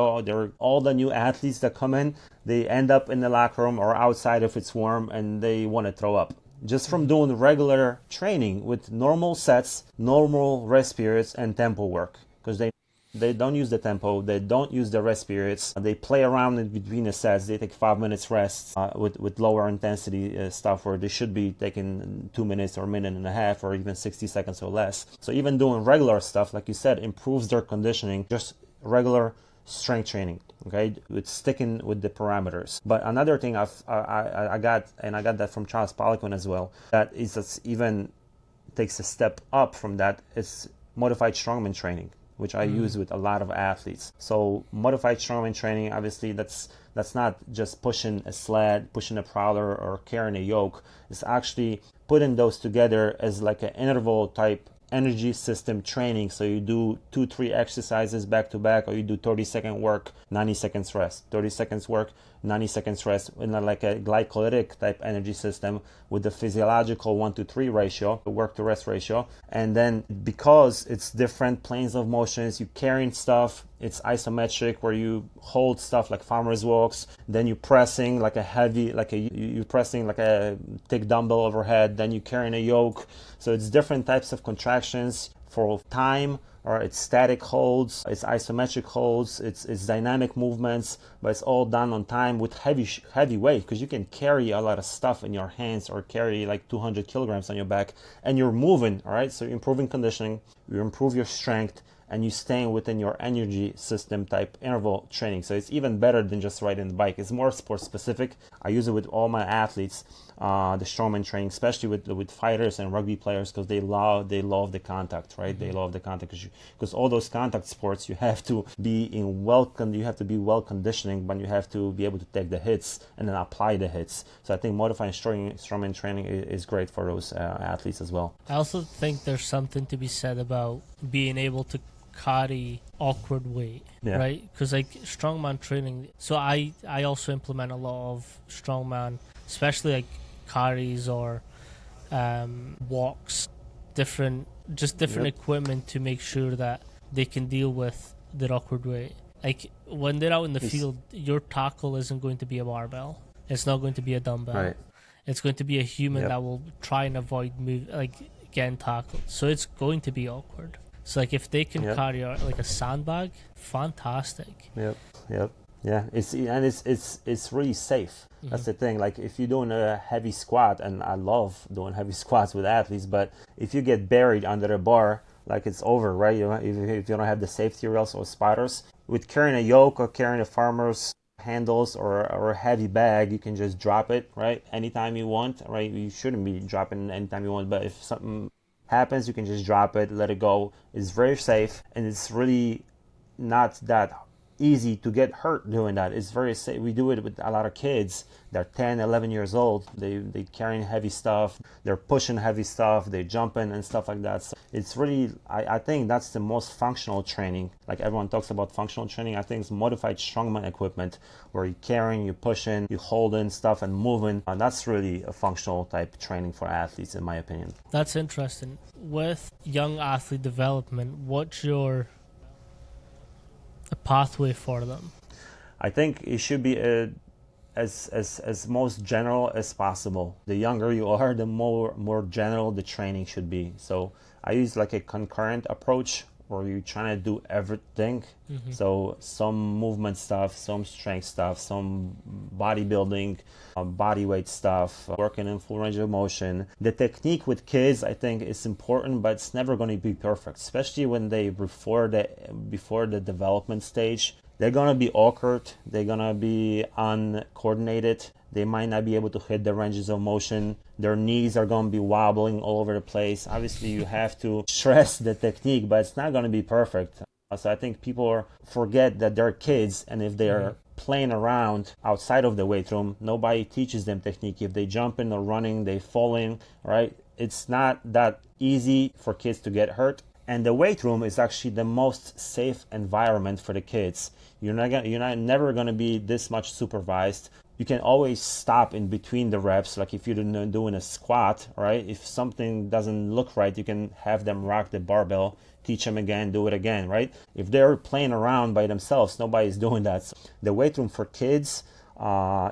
all the new athletes that come in, they end up in the locker room or outside if it's warm, and they want to throw up just from doing regular training with normal sets, normal rest periods, and tempo work, because they don't use the tempo, they don't use the rest periods, they play around in between the sets, they take 5 minutes rest with lower intensity stuff where they should be taking 2 minutes or a minute and a half or even 60 seconds or less. So even doing regular stuff, like you said, improves their conditioning, just regular strength training, okay, with sticking with the parameters. But another thing I got that from Charles Poliquin as well, that is even takes a step up from that, is modified strongman training. which I use with a lot of athletes. So modified strongman training, obviously that's not just pushing a sled, pushing a prowler, or carrying a yoke. It's actually putting those together as like an interval type energy system training. So you do 2-3 exercises back to back, or you do 30-second work, 90 seconds rest, 30 seconds work, 90 seconds rest, in like a glycolytic type energy system with the physiological 1-to-3 ratio, the work to rest ratio. And then because it's different planes of motions, you carrying stuff, it's isometric where you hold stuff like farmer's walks, then you pressing like a heavy, you pressing like a thick dumbbell overhead, then you carrying a yoke. So it's different types of contractions for time, or it's static holds, it's isometric holds, it's dynamic movements, but it's all done on time with heavy weight, because you can carry a lot of stuff in your hands or carry like 200 kilograms on your back, and you're moving, all right? So you're improving conditioning, you improve your strength, and you staying within your energy system type interval training. So it's even better than just riding the bike. It's more sport specific. I use it with all my athletes, the strongman training, especially with fighters and rugby players, because they love the contact, right? They love the contact, because all those contact sports, you have to be well conditioning, but you have to be able to take the hits and then apply the hits. So I think modifying strongman training is great for those athletes as well. I also think there's something to be said about being able to carry awkward weight, right? Because like strongman training, so I also implement a lot of strongman, especially like carries or walks, different equipment to make sure that they can deal with their awkward weight. Like when they're out in the field, your tackle isn't going to be a barbell, it's not going to be a dumbbell, right? It's going to be a human that will try and avoid getting tackled, so it's going to be awkward. So like if they can carry like a sandbag, fantastic. Yep. Yeah, it's really safe. That's the thing. Like if you're doing a heavy squat, and I love doing heavy squats with athletes, but if you get buried under a bar, like it's over, right? If you don't have the safety rails or spotters, with carrying a yoke or carrying a farmer's handles or a heavy bag, you can just drop it, right? Anytime you want, right? You shouldn't be dropping anytime you want, but if something happens, you can just drop it, let it go. It's very safe, and it's really not that easy to get hurt doing that. It's very safe. We do it with a lot of kids. They're 10, 11 years old. They carrying heavy stuff. They're pushing heavy stuff. They're jumping and stuff like that. So it's really, I think that's the most functional training. Like everyone talks about functional training. I think it's modified strongman equipment where you're carrying, you're pushing, you're holding stuff and moving. And that's really a functional type training for athletes, in my opinion. That's interesting. With young athlete development, what's your pathway for them? I think it should be as most general as possible. The younger you are, the more general the training should be. So I use like a concurrent approach where you're trying to do everything. So some movement stuff, some strength stuff, some bodybuilding, body weight stuff, working in full range of motion. The technique with kids, I think, is important, but it's never going to be perfect, especially when they before the development stage. They're going to be awkward. They're going to be uncoordinated. They might not be able to hit the ranges of motion. Their knees are going to be wobbling all over the place. Obviously, you have to stress the technique, but it's not going to be perfect. So I think people forget that they're kids, and if they're playing around outside of the weight room, nobody teaches them technique. If they jumping or running, they falling, right? It's not that easy for kids to get hurt. And the weight room is actually the most safe environment for the kids. You're never gonna be this much supervised. You can always stop in between the reps, like if you're doing a squat, right? If something doesn't look right, you can have them rock the barbell, teach them again, do it again, right? If they're playing around by themselves, nobody's doing that. So the weight room for kids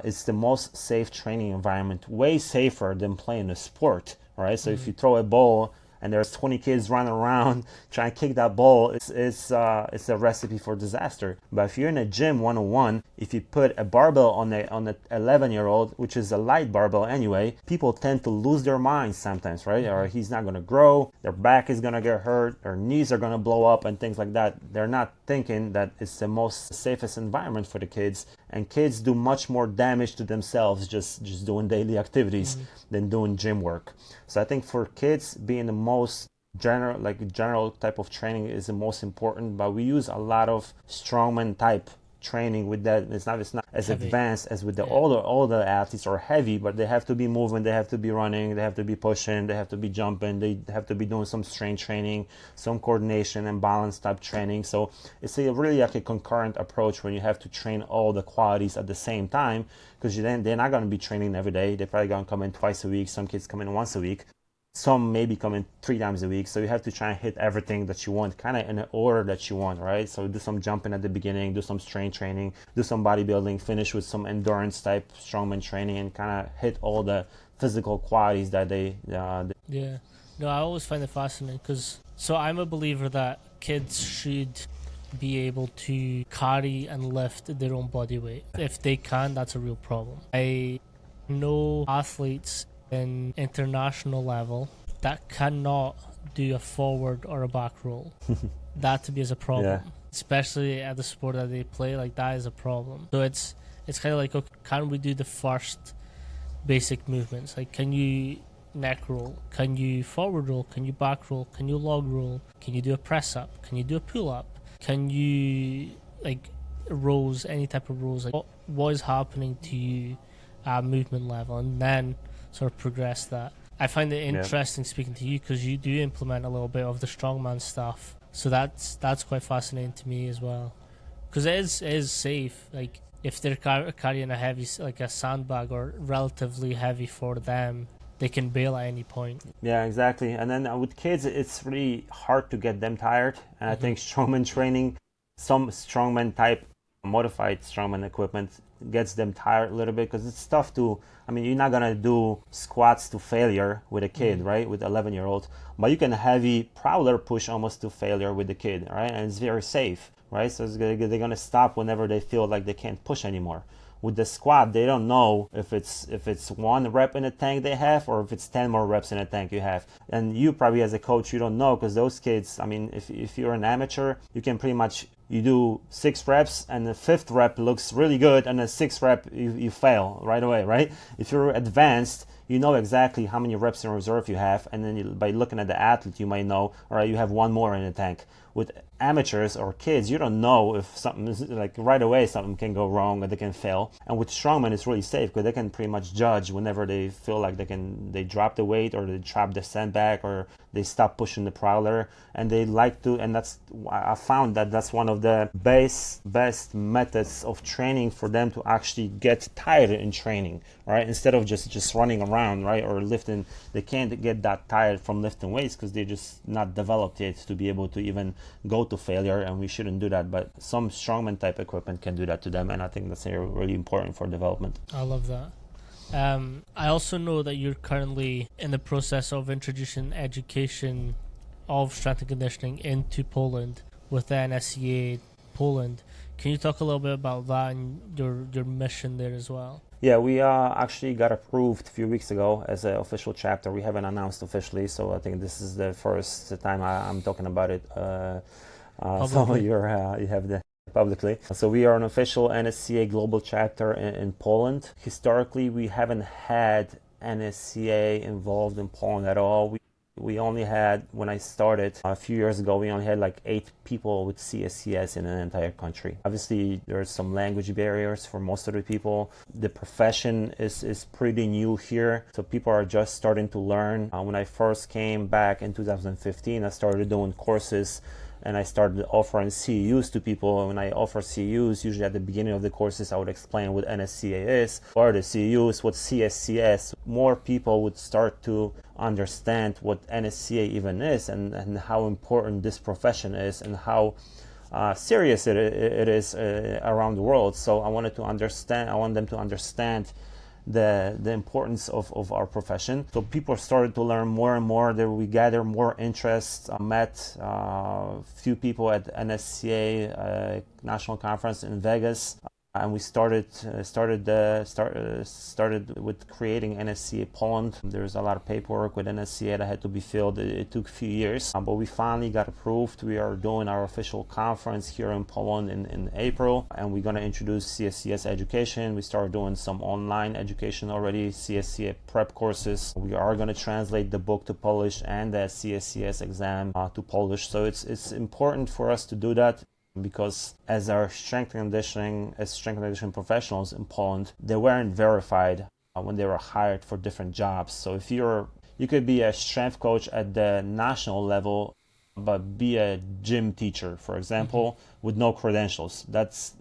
is the most safe training environment, way safer than playing a sport, right? So if you throw a ball and there's 20 kids running around trying to kick that ball, it's a recipe for disaster. But if you're in a gym 101, if you put a barbell on the 11-year-old, which is a light barbell anyway, people tend to lose their minds sometimes, right? Or he's not going to grow, their back is going to get hurt, their knees are going to blow up and things like that. They're not thinking that it's the most safest environment for the kids. And kids do much more damage to themselves just doing daily activities than doing gym work. So I think for kids, being the most general type of training is the most important, but we use a lot of strongman type training with that. It's not as Heavy. advanced as with the older athletes are heavy, but they have to be moving, they have to be running, they have to be pushing, they have to be jumping, they have to be doing some strength training, some coordination and balance type training. So it's really like a concurrent approach when you have to train all the qualities at the same time, because they're not going to be training every day. They're probably going to come in twice a week. Some kids come in once a week. Some maybe come in 3 times a week, so you have to try and hit everything that you want, kind of in the order that you want, right? So do some jumping at the beginning, do some strength training, do some bodybuilding, finish with some endurance type strongman training, and kind of hit all the physical qualities that they Yeah. No, I always find it fascinating because, so I'm a believer that kids should be able to carry and lift their own body weight. If they can, that's a real problem. I know athletes in international level that cannot do a forward or a back roll. That to me is a problem, especially at the sport that they play. Like, that is a problem. So it's kind of like, okay, can we do the first basic movements? Like, can you neck roll? Can you forward roll? Can you back roll? Can you log roll? Can you do a press up? Can you do a pull up? Can you, like, rows, any type of rows? Like, what is happening to you at movement level? And then sort of progress that. I find it interesting speaking to you because you do implement a little bit of the strongman stuff. So that's quite fascinating to me as well. Because it is safe. Like, if they're carrying a heavy, like a sandbag or relatively heavy for them, they can bail at any point. Yeah, exactly. And then with kids, it's really hard to get them tired. And I think strongman training, some strongman type modified strongman equipment gets them tired a little bit, because it's tough to, I mean, you're not gonna do squats to failure with a kid, right, with 11-year-old, but you can heavy prowler push almost to failure with the kid, right, and it's very safe, right? So they're gonna stop whenever they feel like they can't push anymore. With the squat, they don't know if it's 1 rep in a tank they have, or if it's 10 more reps in a tank you have. And you probably as a coach, you don't know, because those kids, I mean, if you're an amateur, you can pretty much, you do 6 reps and the 5th rep looks really good, and the 6th rep you fail right away, right? If you're advanced, you know exactly how many reps in reserve you have, and then by looking at the athlete, you might know, all right, you have 1 more in the tank. With amateurs or kids, you don't know if something is, like, right away something can go wrong or they can fail. And with strongman, it's really safe because they can pretty much judge whenever they feel like they drop the weight, or they drop the sandbag, or they stop pushing the prowler, and they like to, and I found that's one of the best methods of training for them to actually get tired in training, right? Instead of just running around, right, or lifting. They can't get that tired from lifting weights because they're just not developed yet to be able to even go to failure, and we shouldn't do that. But some strongman type equipment can do that to them, and I think that's really important for development. I love that. I also know that you're currently in the process of introducing education of strength and conditioning into Poland with the NSCA Poland. Can you talk a little bit about that and your mission there as well? Yeah, we actually got approved a few weeks ago as an official chapter. We haven't announced officially, so I think this is the first time I'm talking about it. So you have the publicly. So we are an official NSCA global chapter in Poland. Historically, we haven't had NSCA involved in Poland at all. We only had, when I started a few years ago, we only had like 8 people with CSCS in an entire country. Obviously, there's some language barriers for most of the people. The profession is pretty new here, so people are just starting to learn. When I first came back in 2015, I started doing courses, and I started offering CEUs to people. And when I offer CEUs, usually at the beginning of the courses, I would explain what NSCA is, what are the CEUs, what CSCS. More people would start to understand what NSCA even is, and how important this profession is, and how serious it is around the world. So I want them to understand the importance of our profession. So people started to learn more and more. There we gather more interest. I met a few people at NSCA National Conference in Vegas. and we started with creating NSCA Poland. There's a lot of paperwork with NSCA that had to be filled. It took a few years, but we finally got approved. We are doing our official conference here in Poland in April, and we're going to introduce CSCS education. We started doing some online education already, CSCA prep courses. We are going to translate the book to Polish and the CSCS exam to Polish. So it's important for us to do that, because as our strength and conditioning professionals in Poland, they weren't verified when they were hired for different jobs. So if you could be a strength coach at the national level, but be a gym teacher, for example, with no credentials.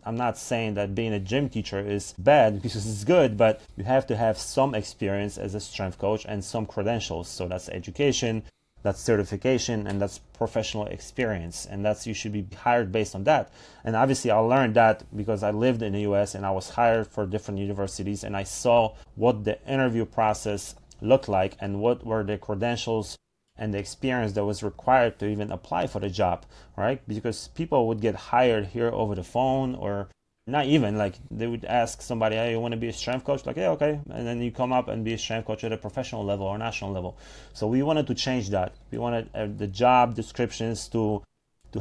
I'm not saying that being a gym teacher is bad, because it's good, but you have to have some experience as a strength coach and some credentials. So that's education, that's certification, and that's professional experience, and you should be hired based on that. And obviously I learned that because I lived in the US and I was hired for different universities, and I saw what the interview process looked like and what were the credentials and the experience that was required to even apply for the job, right? Because people would get hired here over the phone, or not even, like they would ask somebody, hey, you want to be a strength coach? Like, yeah, okay. And then you come up and be a strength coach at a professional level or national level. So we wanted to change that. We wanted the job descriptions to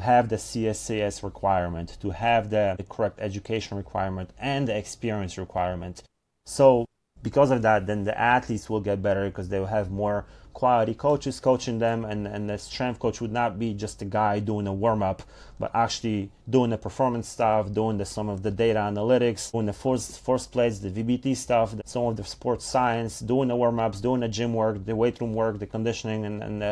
have the CSCS requirement, to have the correct education requirement and the experience requirement. So because of that, then the athletes will get better, because they will have more quality coaches coaching them, and the strength coach would not be just a guy doing a warm-up, but actually doing the performance stuff, doing some of the data analytics, doing the force plates, the VBT stuff, some of the sports science, doing the warm-ups, doing the gym work, the weight room work, the conditioning, and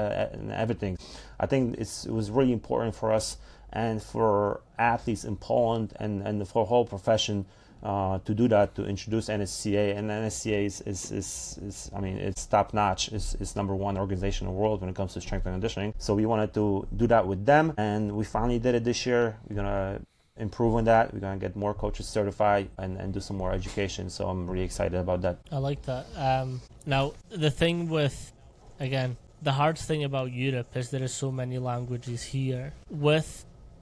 everything. I think it was really important for us and for athletes in Poland and for the whole profession to do that, to introduce NSCA. And NSCA is I mean, it's top notch. It's number one organization in the world when it comes to strength and conditioning. So we wanted to do that with them, and we finally did it this year. We're gonna improve on that. We're gonna get more coaches certified and do some more education. So I'm really excited about that. I like that. Now the thing with, again, the hard thing about Europe is there are so many languages here.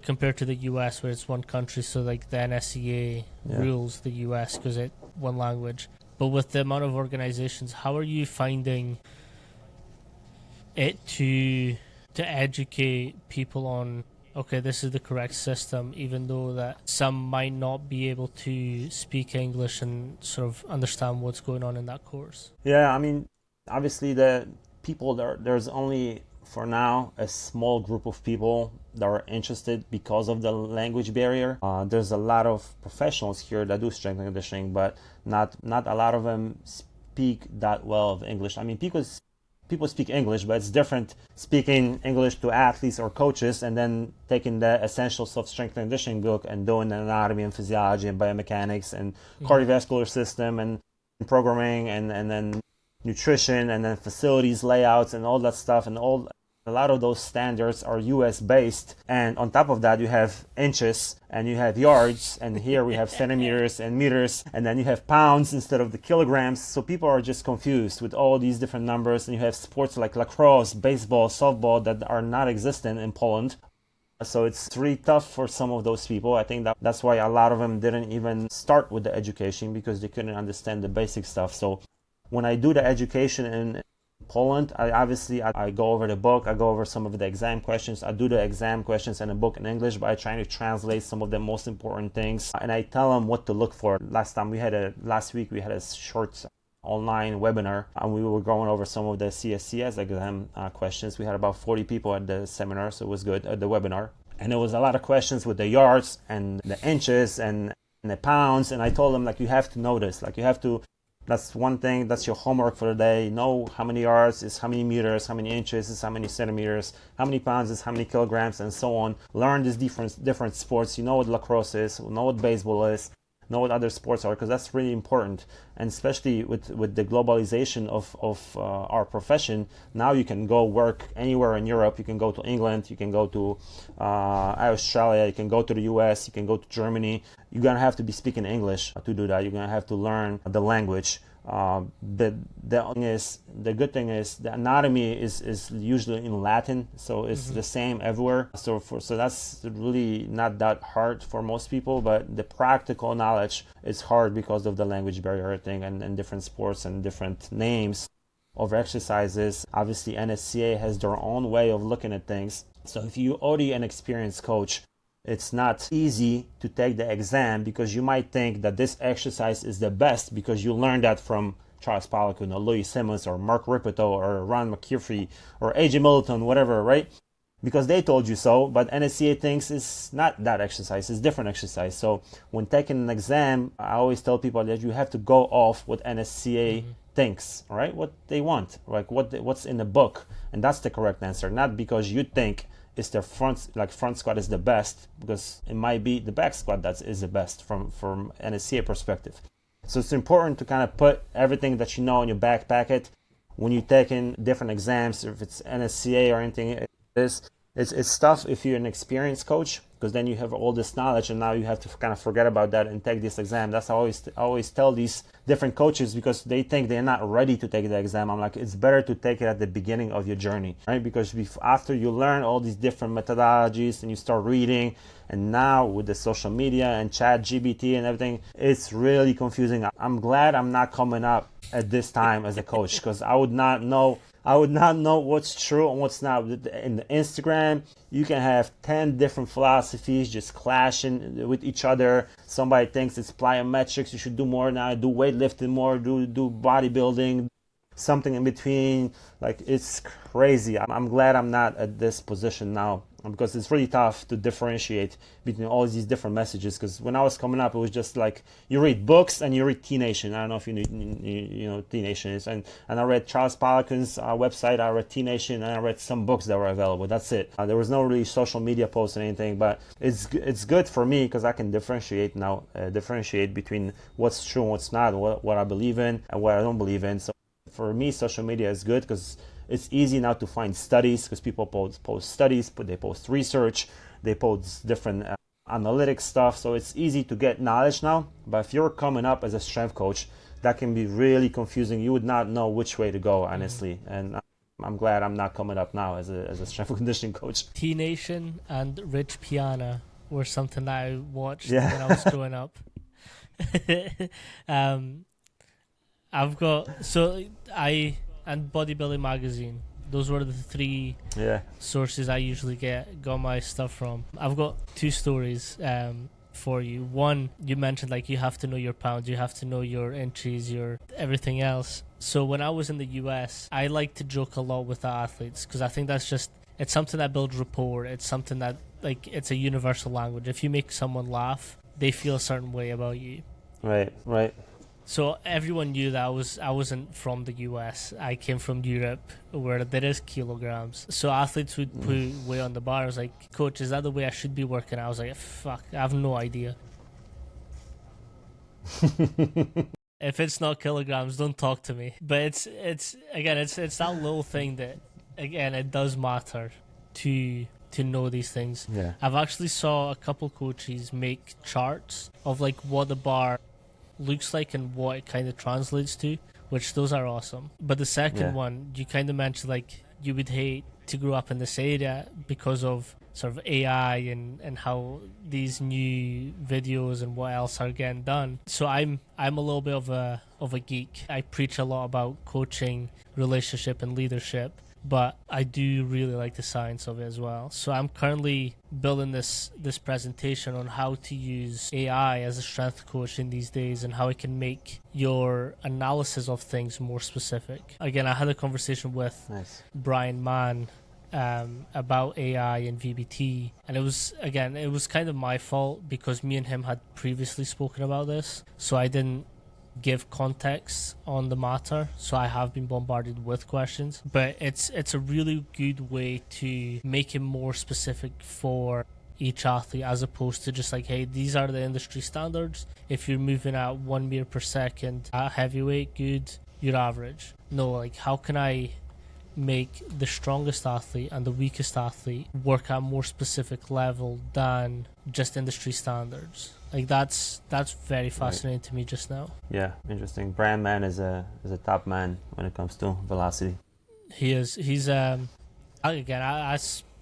Compared to the US, where it's one country, so like the NSCA rules the US because it's one language. But with the amount of organizations, how are you finding it to educate people on, okay, this is the correct system, even though that some might not be able to speak English and sort of understand what's going on in that course? Yeah, I mean, obviously the people there's only for now a small group of people that are interested because of the language barrier. There's a lot of professionals here that do strength and conditioning, but not a lot of them speak that well of English. I mean, people speak English, but it's different speaking English to athletes or coaches and then taking the essentials of strength and conditioning book and doing anatomy and physiology and biomechanics and cardiovascular system and programming and then nutrition and then facilities layouts and all that stuff, and a lot of those standards are US based, and on top of that you have inches and you have yards, and here we have centimeters and meters, and then you have pounds instead of the kilograms. So people are just confused with all these different numbers, and you have sports like lacrosse, baseball, softball that are not existent in Poland. So it's really tough for some of those people. I think that's why a lot of them didn't even start with the education, because they couldn't understand the basic stuff. So when I do the education in Poland, I go over the book, I go over some of the exam questions, I do the exam questions in the book in English, but I try to translate some of the most important things, and I tell them what to look for. Last week we had a short online webinar, and we were going over some of the CSCS exam questions. We had about 40 people at the seminar, so it was good, at the webinar. And there was a lot of questions with the yards and the inches and the pounds, and I told them, like, you have to know this, like, you have to. That's one thing, that's your homework for the day. Know how many yards is how many meters, how many inches is how many centimeters, how many pounds is how many kilograms, and so on. Learn these different sports. You know what lacrosse is, know what baseball is, know what other sports are, because that's really important. And especially with the globalization of our profession, now you can go work anywhere in Europe. You can go to England, you can go to Australia, you can go to the US, you can go to Germany. You're gonna have to be speaking English to do that. You're gonna have to learn the language. The good thing is the anatomy is usually in Latin, so it's the same everywhere. So that's really not that hard for most people. But the practical knowledge is hard because of the language barrier thing and different sports and different names of exercises. Obviously, NSCA has their own way of looking at things. So if you're already an experienced coach, it's not easy to take the exam because you might think that this exercise is the best because you learned that from Charles Poliquin or Louis Simmons or Mark Ripito or Ron McKeefe or AJ Middleton, whatever, right? Because they told you so, but NSCA thinks it's not that exercise, it's different exercise. So when taking an exam, I always tell people that you have to go off what NSCA thinks, right? What they want, like what's in the book, and that's the correct answer. Not because you think it's their front squat is the best, because it might be the back squat that is the best from NSCA perspective. So it's important to kind of put everything that you know in your back pocket when you're taking different exams, if it's NSCA or anything. It's tough if you're an experienced coach, because then you have all this knowledge and now you have to kind of forget about that and take this exam. That's how I always tell these different coaches, because they think they're not ready to take the exam. I'm like, it's better to take it at the beginning of your journey, right? Because after you learn all these different methodologies and you start reading, and now with the social media and chat GBT and everything, it's really confusing. I'm glad I'm not coming up at this time as a coach, because I would not know what's true and what's not. In the Instagram, you can have 10 different philosophies just clashing with each other. Somebody thinks it's plyometrics, you should do more now, do weightlifting more, do bodybuilding, something in between. Like, it's crazy. I'm glad I'm not at this position now, because it's really tough to differentiate between all these different messages. Because when I was coming up, it was just like you read books and you read T-Nation. I don't know if you know T-Nation is, and I read Charles Poliquin's website, I read T-Nation, and I read some books that were available. That's it. There was no really social media posts or anything, but it's good for me because I can differentiate now, differentiate between what's true and what's not, what I believe in and what I don't believe in. So for me, social media is good because it's easy now to find studies, because people post studies, but they post research, they post different analytic stuff. So it's easy to get knowledge now. But if you're coming up as a strength coach, that can be really confusing. You would not know which way to go, honestly. And I'm glad I'm not coming up now as a strength conditioning coach. T-Nation and Rich Piana were something that I watched when I was growing up. And Bodybuilding Magazine. Those were the three sources I usually got my stuff from. I've got two stories for you. One, you mentioned like you have to know your pounds, you have to know your inches, your everything else. So when I was in the US, I like to joke a lot with the athletes, because I think it's something that builds rapport. It's something that, like, it's a universal language. If you make someone laugh, they feel a certain way about you. Right. So everyone knew that I wasn't from the US. I came from Europe, where there is kilograms. So athletes would put weight on the bar. I was like, "Coach, is that the way I should be working?" I was like, "Fuck, I have no idea." If it's not kilograms, don't talk to me. But it's that little thing that, again, it does matter to know these things. Yeah. I've actually saw a couple coaches make charts of like what the bar looks like and what it kind of translates to, which those are awesome. But the second one, you kind of mentioned like you would hate to grow up in this area because of sort of AI and how these new videos and what else are getting done. So I'm a little bit of a geek. I preach a lot about coaching, relationship and leadership, but I do really like the science of it as well. So I'm currently building this presentation on how to use AI as a strength coach in these days and how it can make your analysis of things more specific. Again, I had a conversation with Brian Mann about AI and VBT, and it was kind of my fault because me and him had previously spoken about this, so I didn't give context on the matter, so I have been bombarded with questions. But it's a really good way to make it more specific for each athlete, as opposed to just like, hey, these are the industry standards. If you're moving at 1 meter per second at heavyweight, good, you're average. No, like, how can I make the strongest athlete and the weakest athlete work at a more specific level than just industry standards. Like that's very fascinating to me just now. Yeah, interesting. Brandman is a top man when it comes to velocity. He is. He's again.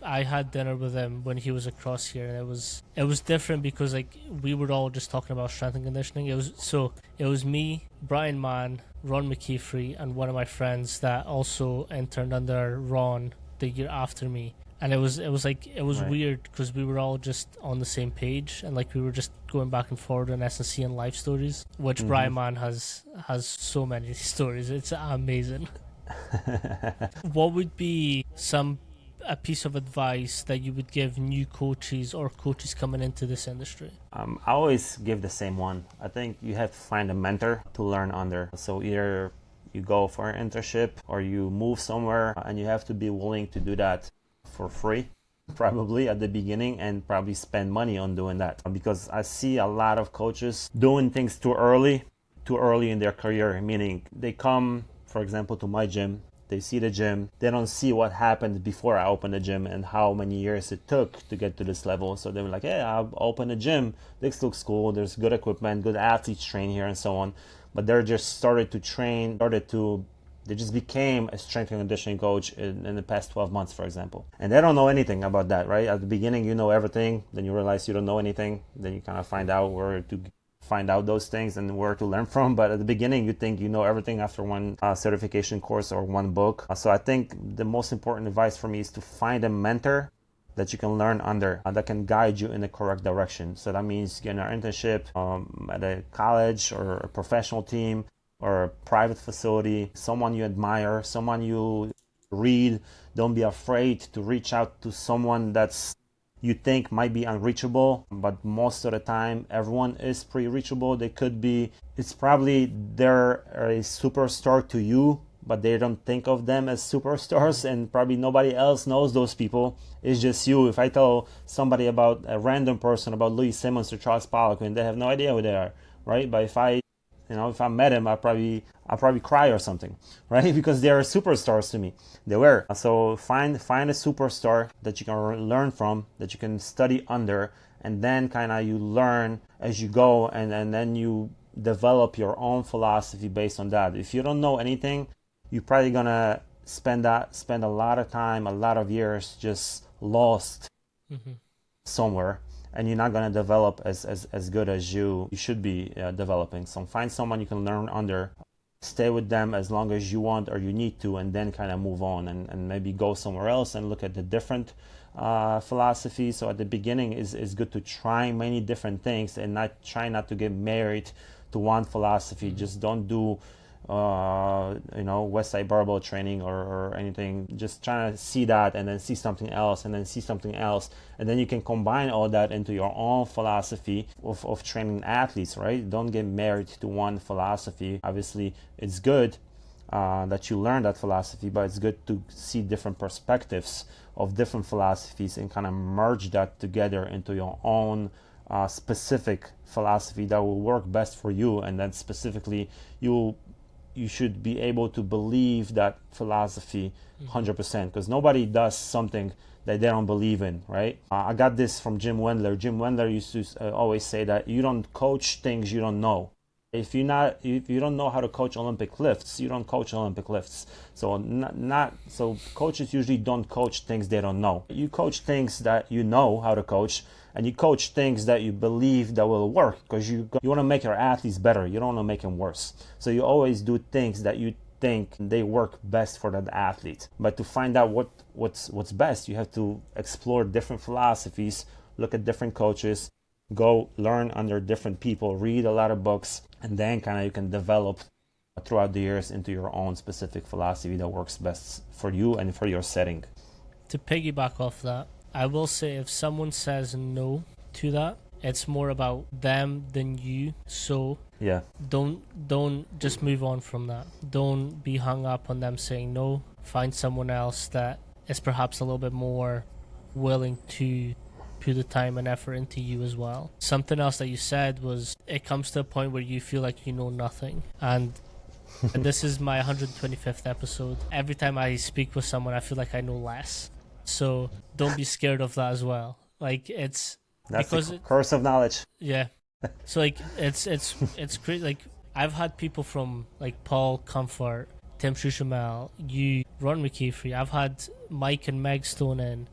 I had dinner with him when he was across here, and it was different because like we were all just talking about strength and conditioning. It was me, Brian Mann, Ron McKeefrey, and one of my friends that also interned under Ron the year after me. And it was right. Weird because we were all just on the same page, and like we were just going back and forward on S&C and life stories, which Brian Mann has so many stories. It's amazing. What would be a piece of advice that you would give new coaches or coaches coming into this industry? I always give the same one. I think you have to find a mentor to learn under. So either you go for an internship or you move somewhere, and you have to be willing to do that for free, probably at the beginning, and probably spend money on doing that. Because I see a lot of coaches doing things too early in their career, meaning they come, for example, to my gym. They see the gym. They don't see what happened before I opened the gym and how many years it took to get to this level. So they were like, hey, I'll open a gym. This looks cool. There's good equipment, good athletes train here and so on. But they're just they just became a strength and conditioning coach in the past 12 months, for example. And they don't know anything about that, right? At the beginning, you know everything. Then you realize you don't know anything. Then you kind of find out where to find out those things and where to learn from. But at the beginning, you think you know everything after one certification course or one book. So I think the most important advice for me is to find a mentor that you can learn under, that can guide you in the correct direction. So that means getting an internship at a college or a professional team or a private facility, someone you admire, someone you read. Don't be afraid to reach out to someone that's you think might be unreachable, but most of the time everyone is pretty reachable. It's probably they're a superstar to you, but they don't think of them as superstars, and probably nobody else knows those people. It's just you. If I tell somebody about a random person about Louis Simmons or Charles Poliquin, they have no idea who they are, right? But if I met him, I'll probably cry or something, right? Because they are superstars to me. They were. So find a superstar that you can learn from, that you can study under, and then kind of you learn as you go, and then you develop your own philosophy based on that. If you don't know anything, you're probably gonna spend a lot of time, a lot of years just lost somewhere. And you're not going to develop as good as you should be developing. So find someone you can learn under, stay with them as long as you want or you need to, and then kind of move on and maybe go somewhere else and look at the different philosophies. So at the beginning, it's good to try many different things and try not to get married to one philosophy. Just don't do West Side Barbell training or anything. Just trying to see that and then see something else and then see something else, and then you can combine all that into your own philosophy of training athletes, right? Don't get married to one philosophy. Obviously it's good that you learn that philosophy, but it's good to see different perspectives of different philosophies and kind of merge that together into your own specific philosophy that will work best for you. And then specifically you should be able to believe that philosophy 100%, because nobody does something that they don't believe in, right? I got this from Jim Wendler. Jim Wendler used to always say that you don't coach things you don't know. If you don't know how to coach Olympic lifts, you don't coach Olympic lifts. So so coaches usually don't coach things they don't know. You coach things that you know how to coach, and you coach things that you believe that will work, because you want to make your athletes better. You don't want to make them worse. So you always do things that you think they work best for that athlete. But to find out what's best, you have to explore different philosophies, look at different coaches, go learn under different people, read a lot of books, and then kind of you can develop throughout the years into your own specific philosophy that works best for you and for your setting. To piggyback off that, I will say if someone says no to that, it's more about them than you. So yeah, don't just move on from that. Don't be hung up on them saying no. Find someone else that is perhaps a little bit more willing to put the time and effort into you as well. Something else that you said was it comes to a point where you feel like you know nothing. And And this is my 125th episode. Every time I speak with someone, I feel like I know less. So don't be scared of that as well. Like it's That's because the curse of knowledge. yeah. So like it's great. Like I've had people from like Paul Comfort, Tim Schuschamel, you, Ron McKeefrey. I've had Mike and Meg Stone in,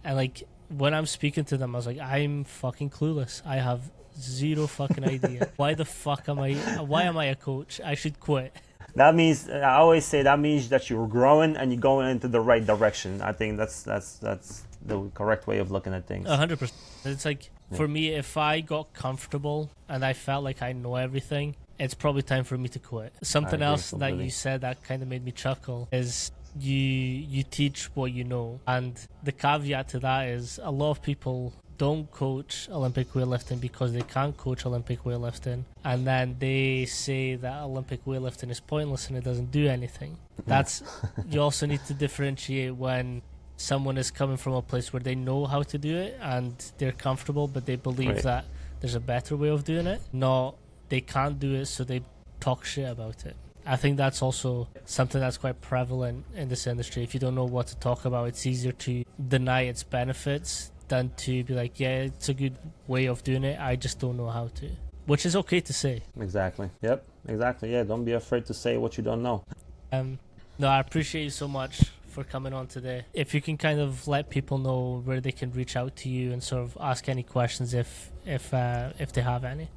and like when I'm speaking to them, I was like, I'm fucking clueless. I have zero fucking idea. Why the fuck am I? Why am I a coach? I should quit. That means, I always say, that means that you're growing and you're going into the right direction. I think that's the correct way of looking at things. 100%. It's like, for me, if I got comfortable and I felt like I know everything, it's probably time for me to quit. Something else that you said that kind of made me chuckle is you teach what you know. And the caveat to that is a lot of people don't coach Olympic weightlifting because they can't coach Olympic weightlifting, and then they say that Olympic weightlifting is pointless and it doesn't do anything. That's you also need to differentiate when someone is coming from a place where they know how to do it and they're comfortable, but they believe that there's a better way of doing it, not they can't do it so they talk shit about it. I think that's also something that's quite prevalent in this industry. If you don't know what to talk about, it's easier to deny its benefits than to be like, yeah, it's a good way of doing it, I just don't know how to. Which is okay to say. Exactly. Yep. Exactly. Yeah. Don't be afraid to say what you don't know. No, I appreciate you so much for coming on today. If you can kind of let people know where they can reach out to you and sort of ask any questions if they have any.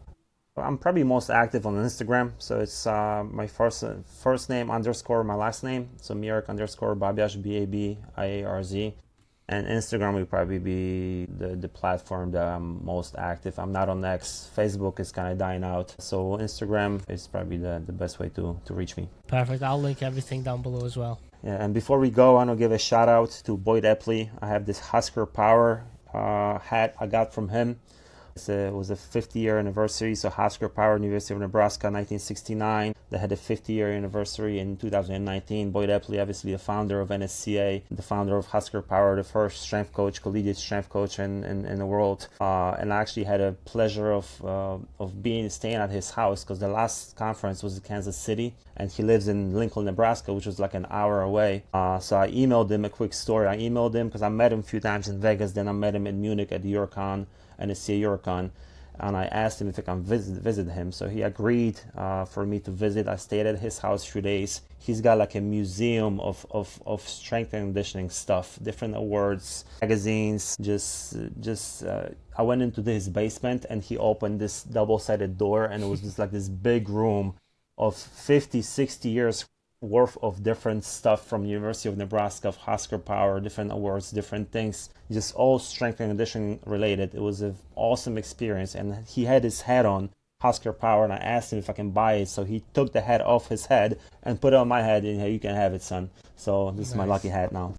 I'm probably most active on Instagram, so it's my first name _ my last name, so Mirek _ Babiarz, Babiarz. And Instagram will probably be the platform that I'm most active. I'm not on X. Facebook is kind of dying out. So Instagram is probably the best way to reach me. Perfect. I'll link everything down below as well. Yeah, and before we go, I want to give a shout out to Boyd Epley. I have this Husker Power hat I got from him. It was a 50-year anniversary, so Husker Power, University of Nebraska, 1969. They had a 50-year anniversary in 2019. Boyd Epley, obviously the founder of NSCA, the founder of Husker Power, the first strength coach, collegiate strength coach in the world. And I actually had a pleasure of staying at his house because the last conference was in Kansas City, and he lives in Lincoln, Nebraska, which was like an hour away. So I emailed him a quick story. I emailed him because I met him a few times in Vegas. Then I met him in Munich at the Eurocon, NSCA Eurocon, and I asked him if I can visit him. So he agreed for me to visit. I stayed at his house 3 days. He's got like a museum of strength and conditioning stuff, different awards, magazines. I went into his basement and he opened this double-sided door, and it was just like this big room of 50, 60 years worth of different stuff from University of Nebraska, of Husker Power, different awards, different things, just all strength and conditioning related. It was an awesome experience, and he had his hat on, Husker Power, and I asked him if I can buy it, so he took the hat off his head and put it on my head, and hey, you can have it, son. So this is my lucky hat now.